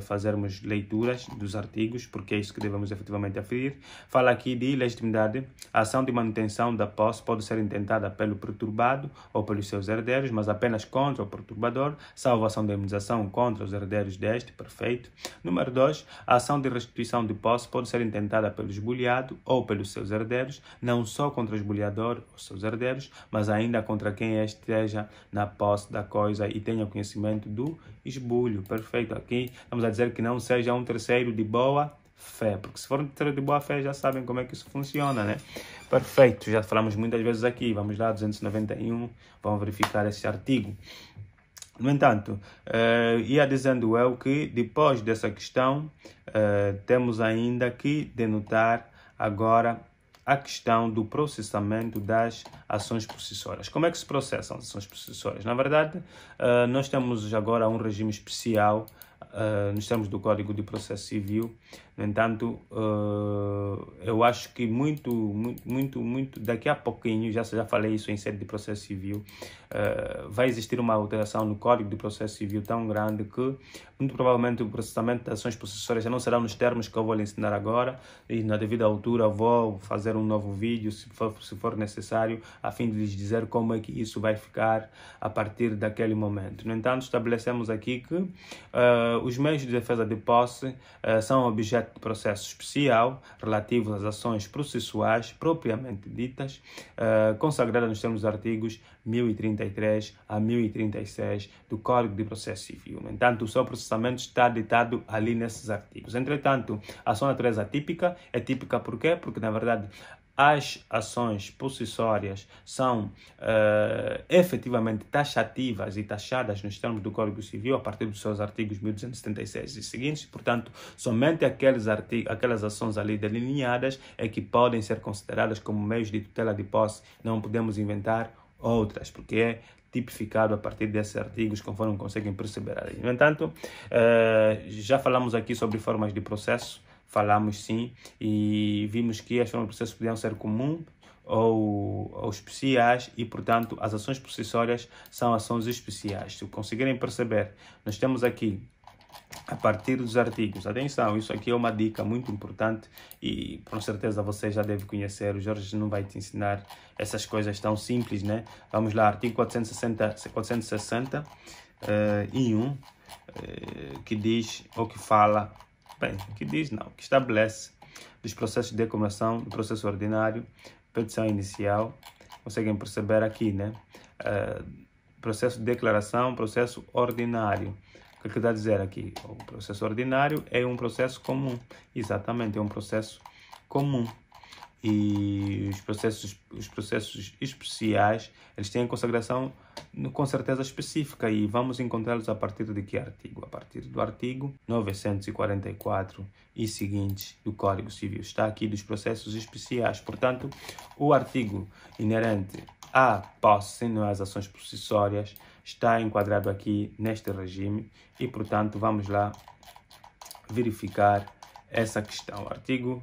fazermos leituras dos artigos, porque é isso que devemos efetivamente aferir. Fala aqui de legitimidade. A ação de manutenção da posse pode ser intentada pelo perturbado ou pelos seus herdeiros, mas apenas contra o perturbador, salvo ação de indemnização contra os herdeiros deste. Perfeito. Número 2. A ação de restituição de posse pode ser intentada pelo esbulhado ou pelos seus herdeiros, não só contra o esbulhador ou seus herdeiros, mas ainda contra quem esteja na posse da coisa e tenha conhecimento do esbulho. Perfeito. Aqui vamos a dizer que não seja um terceiro de boa fé, porque se for um terceiro de boa fé já sabem como é que isso funciona, né? Perfeito, já falamos muitas vezes aqui. Vamos lá, 291, vamos verificar esse artigo. No entanto, ia dizendo eu que depois dessa questão temos ainda que denotar agora a questão do processamento das ações processórias. Como é que se processam as ações processórias? Na verdade, nós temos agora um regime especial nos termos do Código de Processo Civil. No entanto, eu acho que muito daqui a pouquinho, já falei isso em sede de processo civil, vai existir uma alteração no Código de Processo Civil tão grande que muito provavelmente o processamento de ações possessórias já não será nos termos que eu vou lhe ensinar agora, e na devida altura vou fazer um novo vídeo, se for necessário, a fim de lhes dizer como é que isso vai ficar a partir daquele momento. No entanto, estabelecemos aqui que os meios de defesa de posse são objeto de processo especial relativos às ações processuais propriamente ditas, consagradas nos termos dos artigos 1033 a 1036 do Código de Processo Civil. No entanto, o seu processamento está ditado ali nesses artigos. Entretanto, a sua natureza atípica é típica por quê? Porque, na verdade, as ações possessórias são efetivamente taxativas e taxadas nos termos do Código Civil a partir dos seus artigos 1276 e seguintes. Portanto, somente aquelas ações ali delineadas é que podem ser consideradas como meios de tutela de posse. Não podemos inventar outras, porque é tipificado a partir desses artigos, conforme conseguem perceber ali. No entanto, já falamos aqui sobre formas de processo. Falamos sim, e vimos que as formas de processo podiam ser comuns ou especiais, e portanto as ações possessórias são ações especiais. Se conseguirem perceber, nós temos aqui a partir dos artigos, atenção, isso aqui é uma dica muito importante e com certeza você já deve conhecer. O Jorge não vai te ensinar essas coisas tão simples, né? Vamos lá, artigo 460 e 1, que diz, ou que fala, bem, que diz não, que estabelece dos processos de comemoração do processo ordinário, petição inicial. Conseguem perceber aqui, né? Processo de declaração, processo ordinário. O que está a dizer aqui? O processo ordinário é um processo comum. Exatamente, é um processo comum. E os processos especiais, eles têm consagração com certeza específica, e vamos encontrá-los a partir de que artigo? A partir do artigo 944 e seguintes do Código Civil. Está aqui dos processos especiais. Portanto, o artigo inerente à posse, não às ações possessórias, está enquadrado aqui neste regime, e portanto vamos lá verificar essa questão. Artigo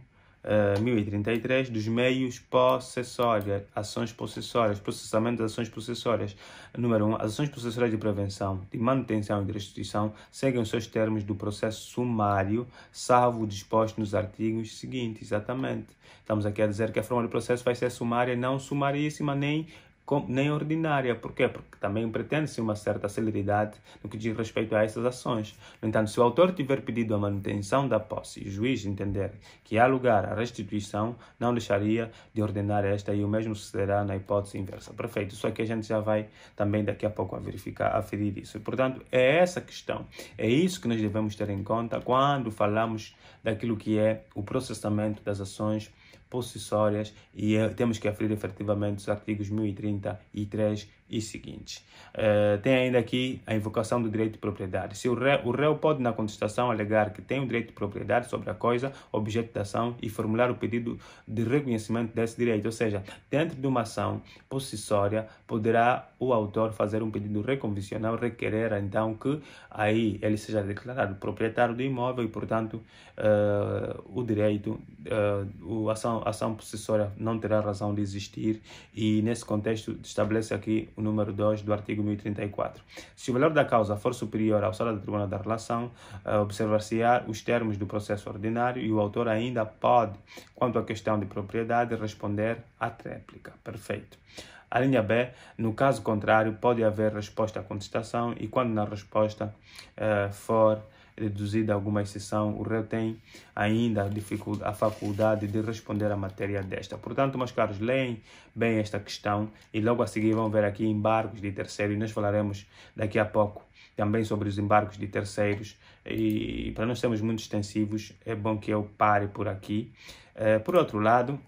1033 dos meios possessórios, ações possessórias, processamento das ações possessórias. Número 1. As ações possessórias de prevenção, de manutenção e de restituição seguem os seus termos do processo sumário, salvo o disposto nos artigos seguintes. Exatamente. Estamos aqui a dizer que a forma de processo vai ser sumária, não sumaríssima, nem ordinária. Por quê? Porque também pretende-se uma certa celeridade no que diz respeito a essas ações. No entanto, se o autor tiver pedido a manutenção da posse e o juiz entender que há lugar à restituição, não deixaria de ordenar esta, e o mesmo sucederá na hipótese inversa. Perfeito. Isso aqui a gente já vai também daqui a pouco a verificar, a aferir isso. E, portanto, é essa questão. É isso que nós devemos ter em conta quando falamos daquilo que é o processamento das ações possessórias, e temos que aferir efetivamente os artigos 1033 e seguintes. Tem ainda aqui a invocação do direito de propriedade. Se o réu pode, na contestação, alegar que tem o direito de propriedade sobre a coisa, objeto da ação, e formular o pedido de reconhecimento desse direito. Ou seja, dentro de uma ação possessória, poderá o autor fazer um pedido reconvencional, requerer então que aí ele seja declarado proprietário do imóvel, e portanto o direito, a ação possessória não terá razão de existir, e nesse contexto estabelece aqui o número 2 do artigo 1034. Se o valor da causa for superior ao salário do tribunal da relação, observar-se-á os termos do processo ordinário, e o autor ainda pode, quanto à questão de propriedade, responder à tréplica. Perfeito. A linha B, no caso contrário, pode haver resposta à contestação, e quando na resposta for reduzida alguma exceção, o réu tem ainda a faculdade de responder à matéria desta. Portanto, meus caros, leem bem esta questão, e logo a seguir vão ver aqui embargos de terceiro, e nós falaremos daqui a pouco também sobre os embargos de terceiros, e para não sermos muito extensivos, é bom que eu pare por aqui. Por outro lado,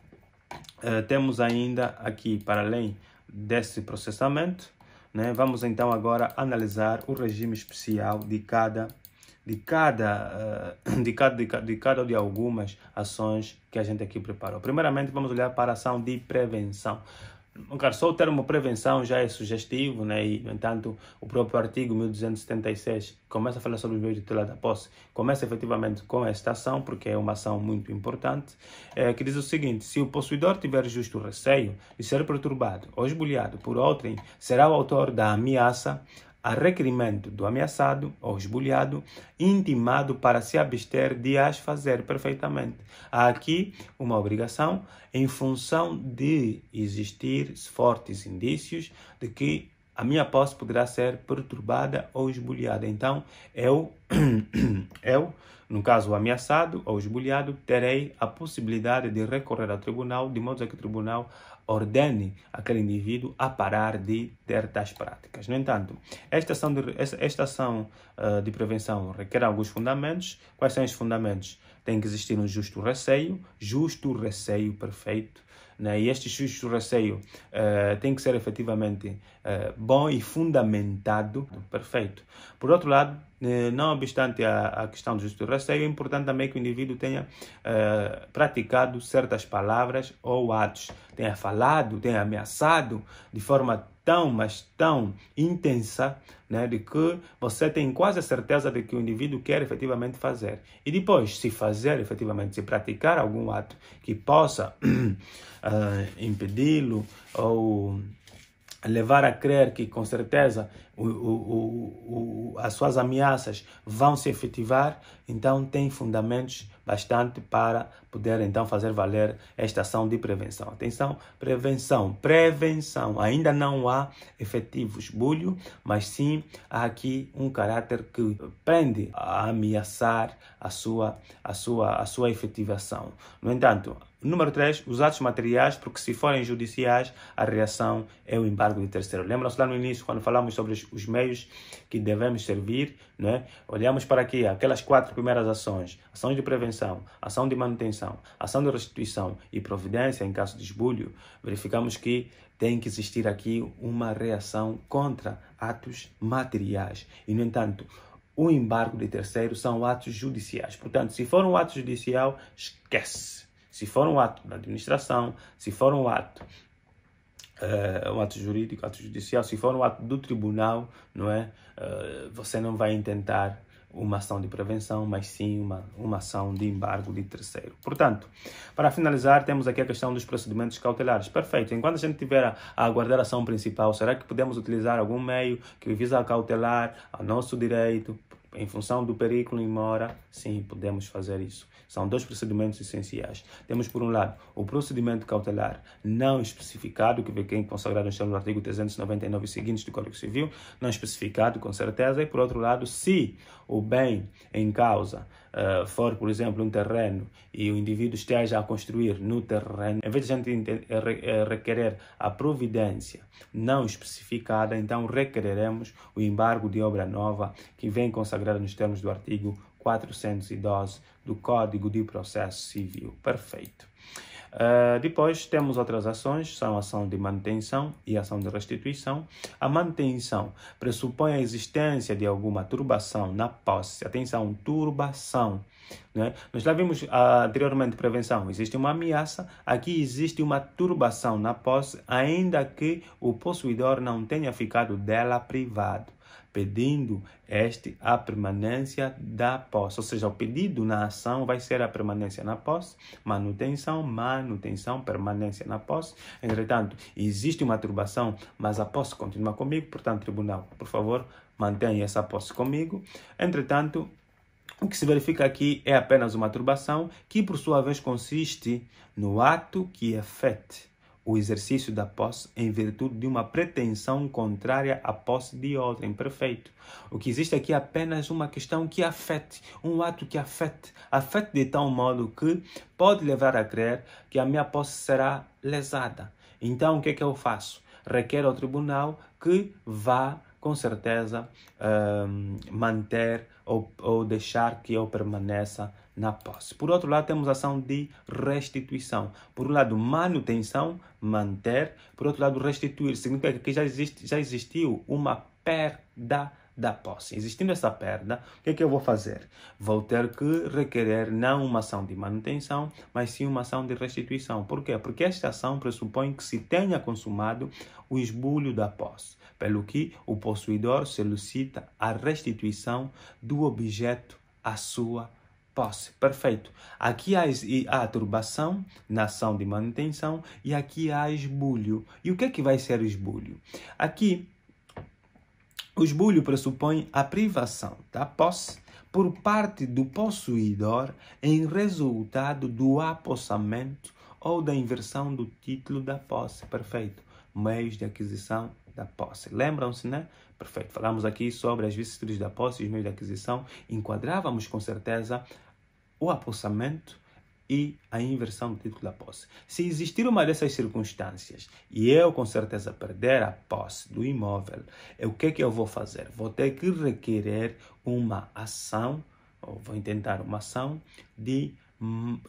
temos ainda aqui, para além desse processamento, né, vamos então agora analisar o regime especial de cada ou de algumas ações que a gente aqui preparou. Primeiramente, vamos olhar para a ação de prevenção. Cara, só o termo prevenção já é sugestivo, né? E, no entanto, o próprio artigo 1276 começa a falar sobre os meios de tutela da posse, começa efetivamente com esta ação, porque é uma ação muito importante, que diz o seguinte: se o possuidor tiver justo receio de ser perturbado ou esbulhado por outrem, será o autor da ameaça, a requerimento do ameaçado ou esbulhado, intimado para se abster de as fazer perfeitamente. Há aqui uma obrigação em função de existir fortes indícios de que a minha posse poderá ser perturbada ou esbulhada. Então, eu, no caso o ameaçado ou esbulhado, terei a possibilidade de recorrer ao tribunal, de modo a que o tribunal ordene aquele indivíduo a parar de ter tais práticas. No entanto, esta ação de prevenção requer alguns fundamentos. Quais são os fundamentos? Tem que existir um justo receio perfeito, né? E este justo receio tem que ser efetivamente bom e fundamentado, perfeito. Por outro lado, não obstante a questão do justo receio, é importante também que o indivíduo tenha praticado certas palavras ou atos, tenha falado, tenha ameaçado de forma mas tão intensa, né, de que você tem quase a certeza de que o indivíduo quer efetivamente fazer. E depois, se fazer efetivamente, se praticar algum ato que possa impedi-lo ou levar a crer que com certeza as suas ameaças vão se efetivar, então tem fundamentos bastante para poder então fazer valer esta ação de prevenção. Atenção, prevenção. Ainda não há efetivo esbulho, mas sim há aqui um caráter que prende a ameaçar a sua efetivação. No entanto, número 3, os atos materiais, porque se forem judiciais, a reação é o embargo de terceiro. Lembram-se lá no início, quando falamos sobre os meios que devemos servir, né? Olhamos para aqui, aquelas 4 primeiras ações: ação de prevenção, ação de manutenção, ação de restituição e providência em caso de esbulho. Verificamos que tem que existir aqui uma reação contra atos materiais. E, no entanto, o embargo de terceiro são atos judiciais. Portanto, se for um ato judicial, esquece. Se for um ato da administração, se for um ato jurídico, ato judicial, se for um ato do tribunal, não é? Você não vai intentar uma ação de prevenção, mas sim uma ação de embargo de terceiro. Portanto, para finalizar, temos aqui a questão dos procedimentos cautelares. Perfeito. Enquanto a gente estiver a aguardar a ação principal, será que podemos utilizar algum meio que visa cautelar ao nosso direito em função do perigo em mora? Sim, podemos fazer isso. São 2 procedimentos essenciais. Temos, por um lado, o procedimento cautelar não especificado, que vem consagrado no artigo 399 e seguintes do Código Civil, não especificado, com certeza. E, por outro lado, se o bem em causa for, por exemplo, um terreno e o indivíduo esteja a construir no terreno, em vez de a gente requerer a providência não especificada, então requereremos o embargo de obra nova, que vem consagrado nos termos do artigo 412 do Código de Processo Civil. Perfeito. Depois temos outras ações, são a ação de manutenção e a ação de restituição. A manutenção pressupõe a existência de alguma turbação na posse. Atenção, turbação. Né? Nós já vimos anteriormente prevenção. Existe uma ameaça, aqui existe uma turbação na posse, ainda que o possuidor não tenha ficado dela privado, pedindo a permanência da posse. Ou seja, o pedido na ação vai ser a permanência na posse, manutenção, permanência na posse. Entretanto, existe uma turbação, mas a posse continua comigo, portanto, tribunal, por favor, mantenha essa posse comigo. Entretanto, o que se verifica aqui é apenas uma turbação, que por sua vez consiste no ato que afete o exercício da posse em virtude de uma pretensão contrária à posse de outrem. Perfeito. O que existe aqui é apenas uma questão que afete, um ato que afete de tal modo que pode levar a crer que a minha posse será lesada. Então, o que é que eu faço? Requero ao tribunal que vá, com certeza, manter ou deixar que eu permaneça na posse. Por outro lado, temos a ação de restituição. Por um lado, manutenção, manter. Por outro lado, restituir. Significa que já existiu uma perda da posse. Existindo essa perda, o que é que eu vou fazer? Vou ter que requerer não uma ação de manutenção, mas sim uma ação de restituição. Por quê? Porque esta ação pressupõe que se tenha consumado o esbulho da posse, pelo que o possuidor solicita a restituição do objeto à sua posse. Perfeito. Aqui há turbação na ação de manutenção e aqui há esbulho. E o que é que vai ser esbulho? Aqui, o esbulho pressupõe a privação da posse por parte do possuidor em resultado do apossamento ou da inversão do título da posse. Perfeito. Meios de aquisição da posse. Lembram-se, né? Perfeito. Falamos aqui sobre as vicissitudes da posse e os meios de aquisição. Enquadrávamos com certeza o apossamento e a inversão do título da posse. Se existir uma dessas circunstâncias e eu com certeza perder a posse do imóvel, o que é que eu vou fazer? Vou ter que requerer uma ação, ou vou intentar uma ação de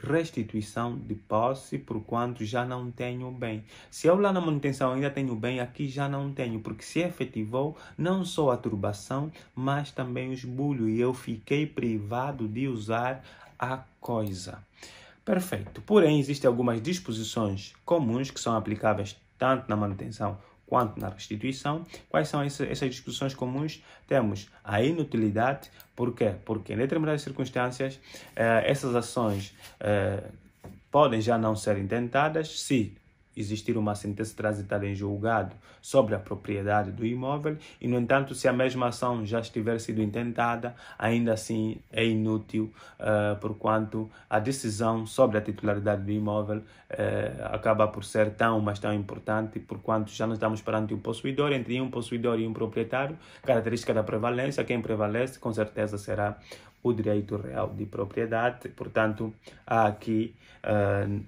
restituição de posse por quanto já não tenho bem. Se eu lá na manutenção ainda tenho bem, aqui já não tenho, porque se efetivou não só a turbação, mas também o esbulho e eu fiquei privado de usar a coisa. Perfeito. Porém, existem algumas disposições comuns que são aplicáveis tanto na manutenção quanto na restituição. Quais são essas disposições comuns? Temos a inutilidade. Por quê? Porque em determinadas circunstâncias essas ações podem já não ser intentadas se existir uma sentença transitada em julgado sobre a propriedade do imóvel e, no entanto, se a mesma ação já estiver sido intentada, ainda assim é inútil, porquanto a decisão sobre a titularidade do imóvel acaba por ser mas tão importante, porquanto já não estamos perante um possuidor, entre um possuidor e um proprietário, característica da prevalência, quem prevalece com certeza será o direito real de propriedade. Portanto, há aqui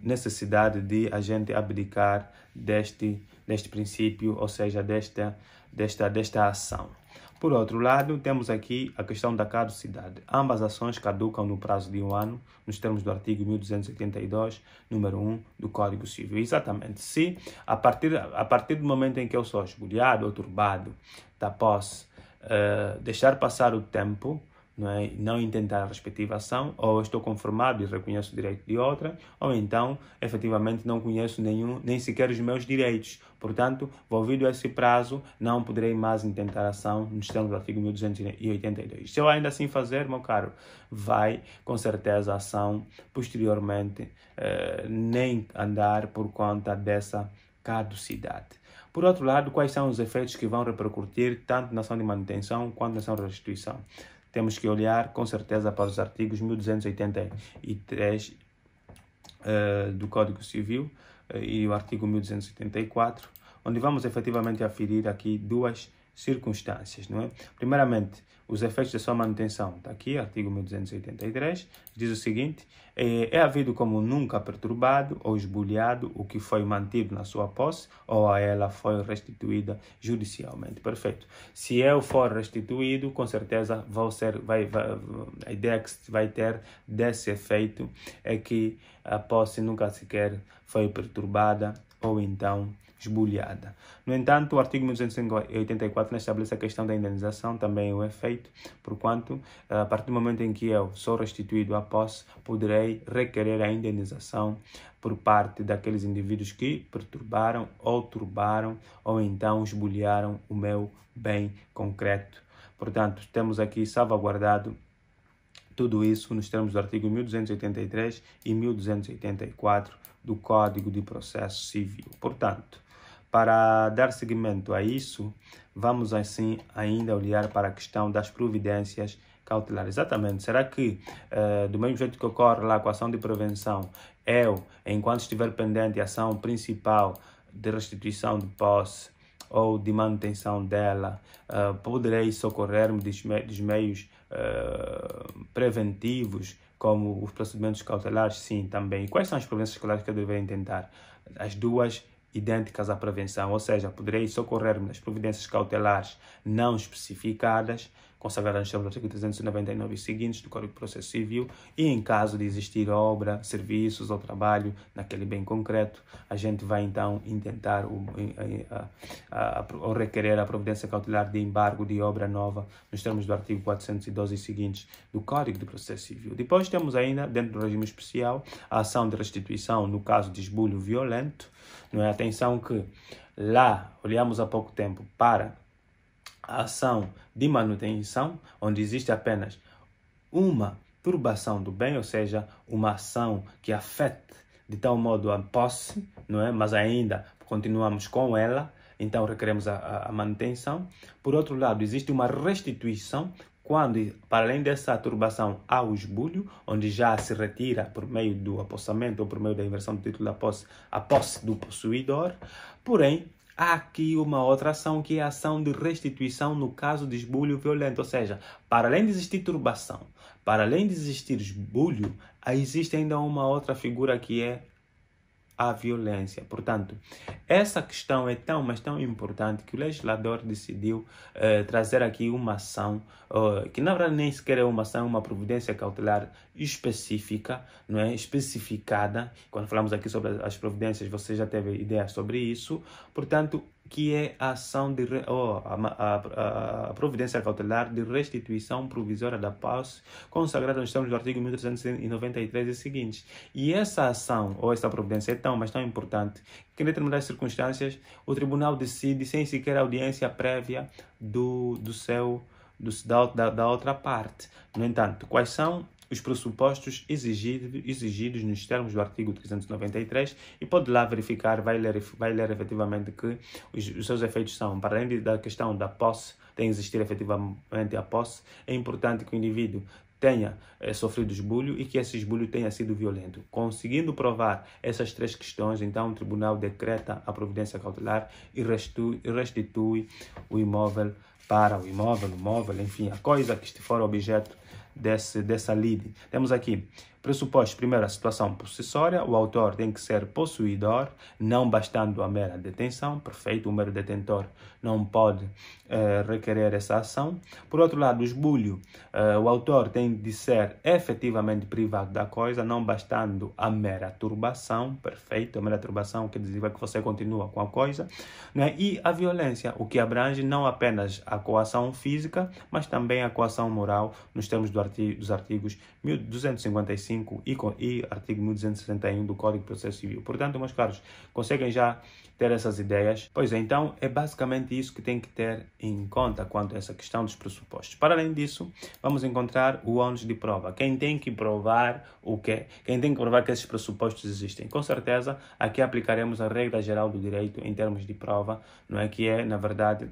necessidade de a gente abdicar deste princípio, ou seja, desta ação. Por outro lado, temos aqui a questão da caducidade. Ambas ações caducam no prazo de 1 ano, nos termos do artigo 1282, número 1 do Código Civil. Exatamente. Se, a partir do momento em que eu sou esbulhado ou turbado da posse, deixar passar o tempo, não intentar a respectiva ação, ou estou conformado e reconheço o direito de outra, ou então, efetivamente, não conheço nem sequer os meus direitos. Portanto, volvido a esse prazo, não poderei mais intentar a ação nos termos do artigo 1282. Se eu ainda assim fazer, meu caro, vai, com certeza, a ação, posteriormente, nem andar por conta dessa caducidade. Por outro lado, quais são os efeitos que vão repercutir tanto na ação de manutenção quanto na ação de restituição? Temos que olhar, com certeza, para os artigos 1283 do Código Civil e o artigo 1284, onde vamos efetivamente aferir aqui duas circunstâncias, não é? Primeiramente, os efeitos da sua manutenção. Está aqui, artigo 1283, diz o seguinte: é havido como nunca perturbado ou esbulhado o que foi mantido na sua posse ou a ela foi restituída judicialmente. Perfeito. Se eu for restituído, com certeza a ideia que vai ter desse efeito é que a posse nunca sequer foi perturbada ou então esbulhada. No entanto, o artigo 1284 estabelece a questão da indenização, também o efeito, porquanto, a partir do momento em que eu sou restituído à posse, poderei requerer a indenização por parte daqueles indivíduos que perturbaram ou turbaram ou então esbulharam o meu bem concreto. Portanto, temos aqui salvaguardado tudo isso nos termos do artigo 1283 e 1284 do Código de Processo Civil. Portanto, para dar seguimento a isso, vamos assim ainda olhar para a questão das providências cautelares. Exatamente. Será que, do mesmo jeito que ocorre lá com a ação de prevenção, eu, enquanto estiver pendente a ação principal de restituição de posse ou de manutenção dela, poderei socorrer-me dos meios preventivos, como os procedimentos cautelares? Sim, também. Quais são as providências cautelares que eu deveria intentar? As duas idênticas à prevenção, ou seja, poderei socorrer-me das providências cautelares não especificadas, consagrada nos termos do artigo 399 e seguintes do Código de Processo Civil, e em caso de existir obra, serviços ou trabalho naquele bem concreto, a gente vai então intentar ou requerer a providência cautelar de embargo de obra nova nos termos do artigo 412 e seguintes do Código de Processo Civil. Depois temos ainda, dentro do regime especial, a ação de restituição no caso de esbulho violento. Não é? Atenção que lá olhamos há pouco tempo para a ação de manutenção, onde existe apenas uma turbação do bem, ou seja, uma ação que afete de tal modo a posse, não é? Mas ainda continuamos com ela, então requeremos a manutenção. Por outro lado, existe uma restituição, quando, para além dessa turbação, há o esbulho, onde já se retira por meio do apossamento ou por meio da inversão do título da posse, a posse do possuidor. Porém, há aqui uma outra ação, que é a ação de restituição no caso de esbulho violento. Ou seja, para além de existir turbação, para além de existir esbulho, existe ainda uma outra figura que é a violência. Portanto, essa questão é tão, mas tão importante que o legislador decidiu trazer aqui uma ação, que na verdade nem sequer é uma ação, uma providência cautelar específica, não é? Especificada. Quando falamos aqui sobre as providências, você já teve ideia sobre isso. Portanto, que é a ação de a providência cautelar de restituição provisória da posse, consagrada nos termos do artigo 1393 e seguintes. E essa ação, ou essa providência, é tão, mas tão importante, que em determinadas circunstâncias o tribunal decide sem sequer audiência prévia da outra parte. No entanto, quais são os pressupostos exigidos nos termos do artigo 393, e pode lá verificar, vai ler efetivamente que os seus efeitos são, para além da questão da posse, tem que existir efetivamente a posse, é importante que o indivíduo tenha sofrido esbulho e que esse esbulho tenha sido violento. Conseguindo provar essas três questões, então o tribunal decreta a providência cautelar e restitui o imóvel para o móvel, enfim, a coisa que for objeto dessa lide. Temos aqui pressupostos. Primeiro, a situação possessória. O autor tem que ser possuidor, não bastando a mera detenção. Perfeito, o mero detentor não pode requerer essa ação. Por outro lado, o esbulho. O autor tem de ser efetivamente privado da coisa, não bastando a mera turbação. Perfeito, a mera turbação quer dizer que você continua com a coisa. Né? E a violência, o que abrange não apenas a coação física, mas também a coação moral, nos termos dos artigos 1255 e artigo 1261 do Código de Processo Civil. Portanto, meus caros, conseguem já ter essas ideias? Pois é, então é basicamente isso que tem que ter em conta quanto a essa questão dos pressupostos. Para além disso, vamos encontrar o ônus de prova. Quem tem que provar o quê? Quem tem que provar que esses pressupostos existem? Com certeza, aqui aplicaremos a regra geral do direito em termos de prova, não é? Que é, na verdade,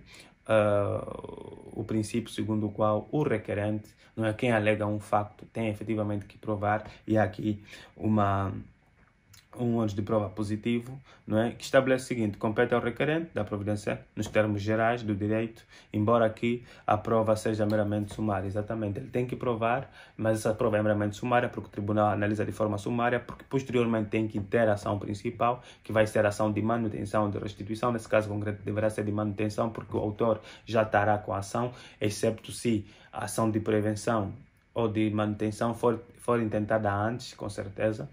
o princípio segundo o qual o requerente, não é, quem alega um facto, tem efetivamente que provar, e há aqui um ônus de prova positivo, não é, que estabelece o seguinte: compete ao requerente da providência nos termos gerais do direito, embora aqui a prova seja meramente sumária. Exatamente, ele tem que provar, mas essa prova é meramente sumária porque o tribunal analisa de forma sumária, porque posteriormente tem que ter a ação principal, que vai ser a ação de manutenção, de restituição. Nesse caso concreto deverá ser de manutenção, porque o autor já estará com a ação, excepto se a ação de prevenção ou de manutenção for intentada antes, com certeza,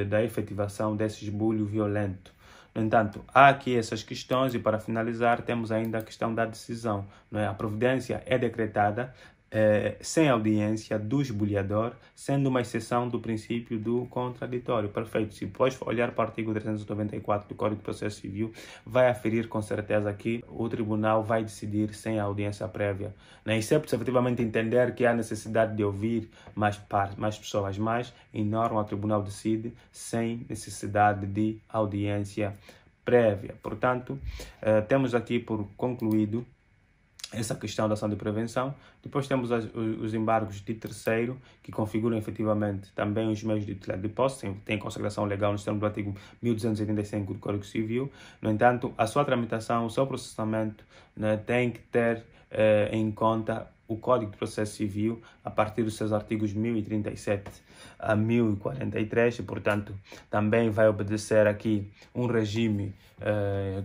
da efetivação desse esbulho violento. No entanto, há aqui essas questões e, para finalizar, temos ainda a questão da decisão. Não é? A providência é decretada sem audiência do esbulhador, sendo uma exceção do princípio do contraditório. Perfeito. Se depois olhar para o artigo 394 do Código de Processo Civil, vai aferir com certeza que o tribunal vai decidir sem audiência prévia. Né? Excepto se efetivamente entender que há necessidade de ouvir mais pessoas, mas em norma o tribunal decide sem necessidade de audiência prévia. Portanto, temos aqui por concluído essa questão da ação de prevenção. Depois temos os embargos de terceiro, que configuram efetivamente também os meios de tutela de posse, tem consagração legal nos termos do artigo 1285 do Código Civil. No entanto, a sua tramitação, o seu processamento, né, tem que ter em conta o Código de Processo Civil a partir dos seus artigos 1037 a 1043 e, portanto, também vai obedecer aqui um regime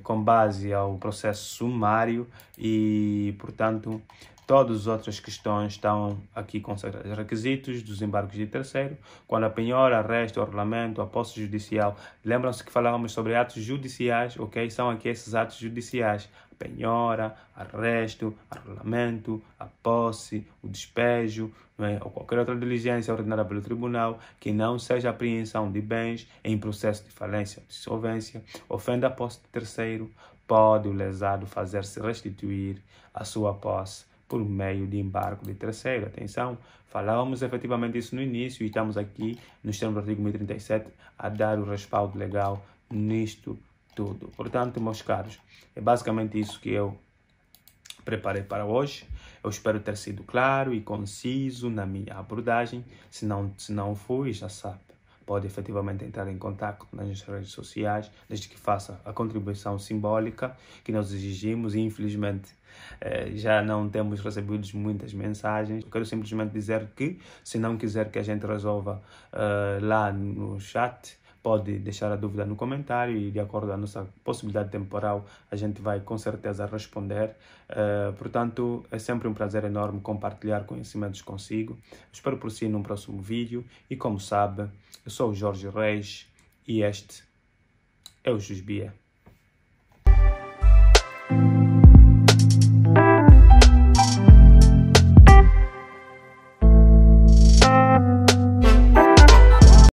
com base ao processo sumário e, portanto, todas as outras questões estão aqui consagradas. Requisitos dos embargos de terceiro, quando a penhora, arresto, arrolamento, a posse judicial. Lembram-se que falávamos sobre atos judiciais, ok? São aqui esses atos judiciais. Penhora, arresto, arrolamento, a posse, o despejo, não é? Ou qualquer outra diligência ordenada pelo tribunal que não seja apreensão de bens em processo de falência ou dissolvência, ofenda a posse de terceiro, pode o lesado fazer-se restituir a sua posse por meio de embargo de terceiro. Atenção, falávamos efetivamente isso no início e estamos aqui, nos termos do artigo 1037, a dar o respaldo legal nisto tudo. Portanto, meus caros, é basicamente isso que eu preparei para hoje. Eu espero ter sido claro e conciso na minha abordagem. Se não fui, já sabe, pode efetivamente entrar em contato nas redes sociais, desde que faça a contribuição simbólica que nós exigimos e, infelizmente, já não temos recebido muitas mensagens. Eu quero simplesmente dizer que, se não quiser que a gente resolva lá no chat, pode deixar a dúvida no comentário e, de acordo com a nossa possibilidade temporal, a gente vai com certeza responder. Portanto, é sempre um prazer enorme compartilhar conhecimentos consigo. Espero por si num próximo vídeo e, como sabe, eu sou o Jorge Reis e este é o Jusbia.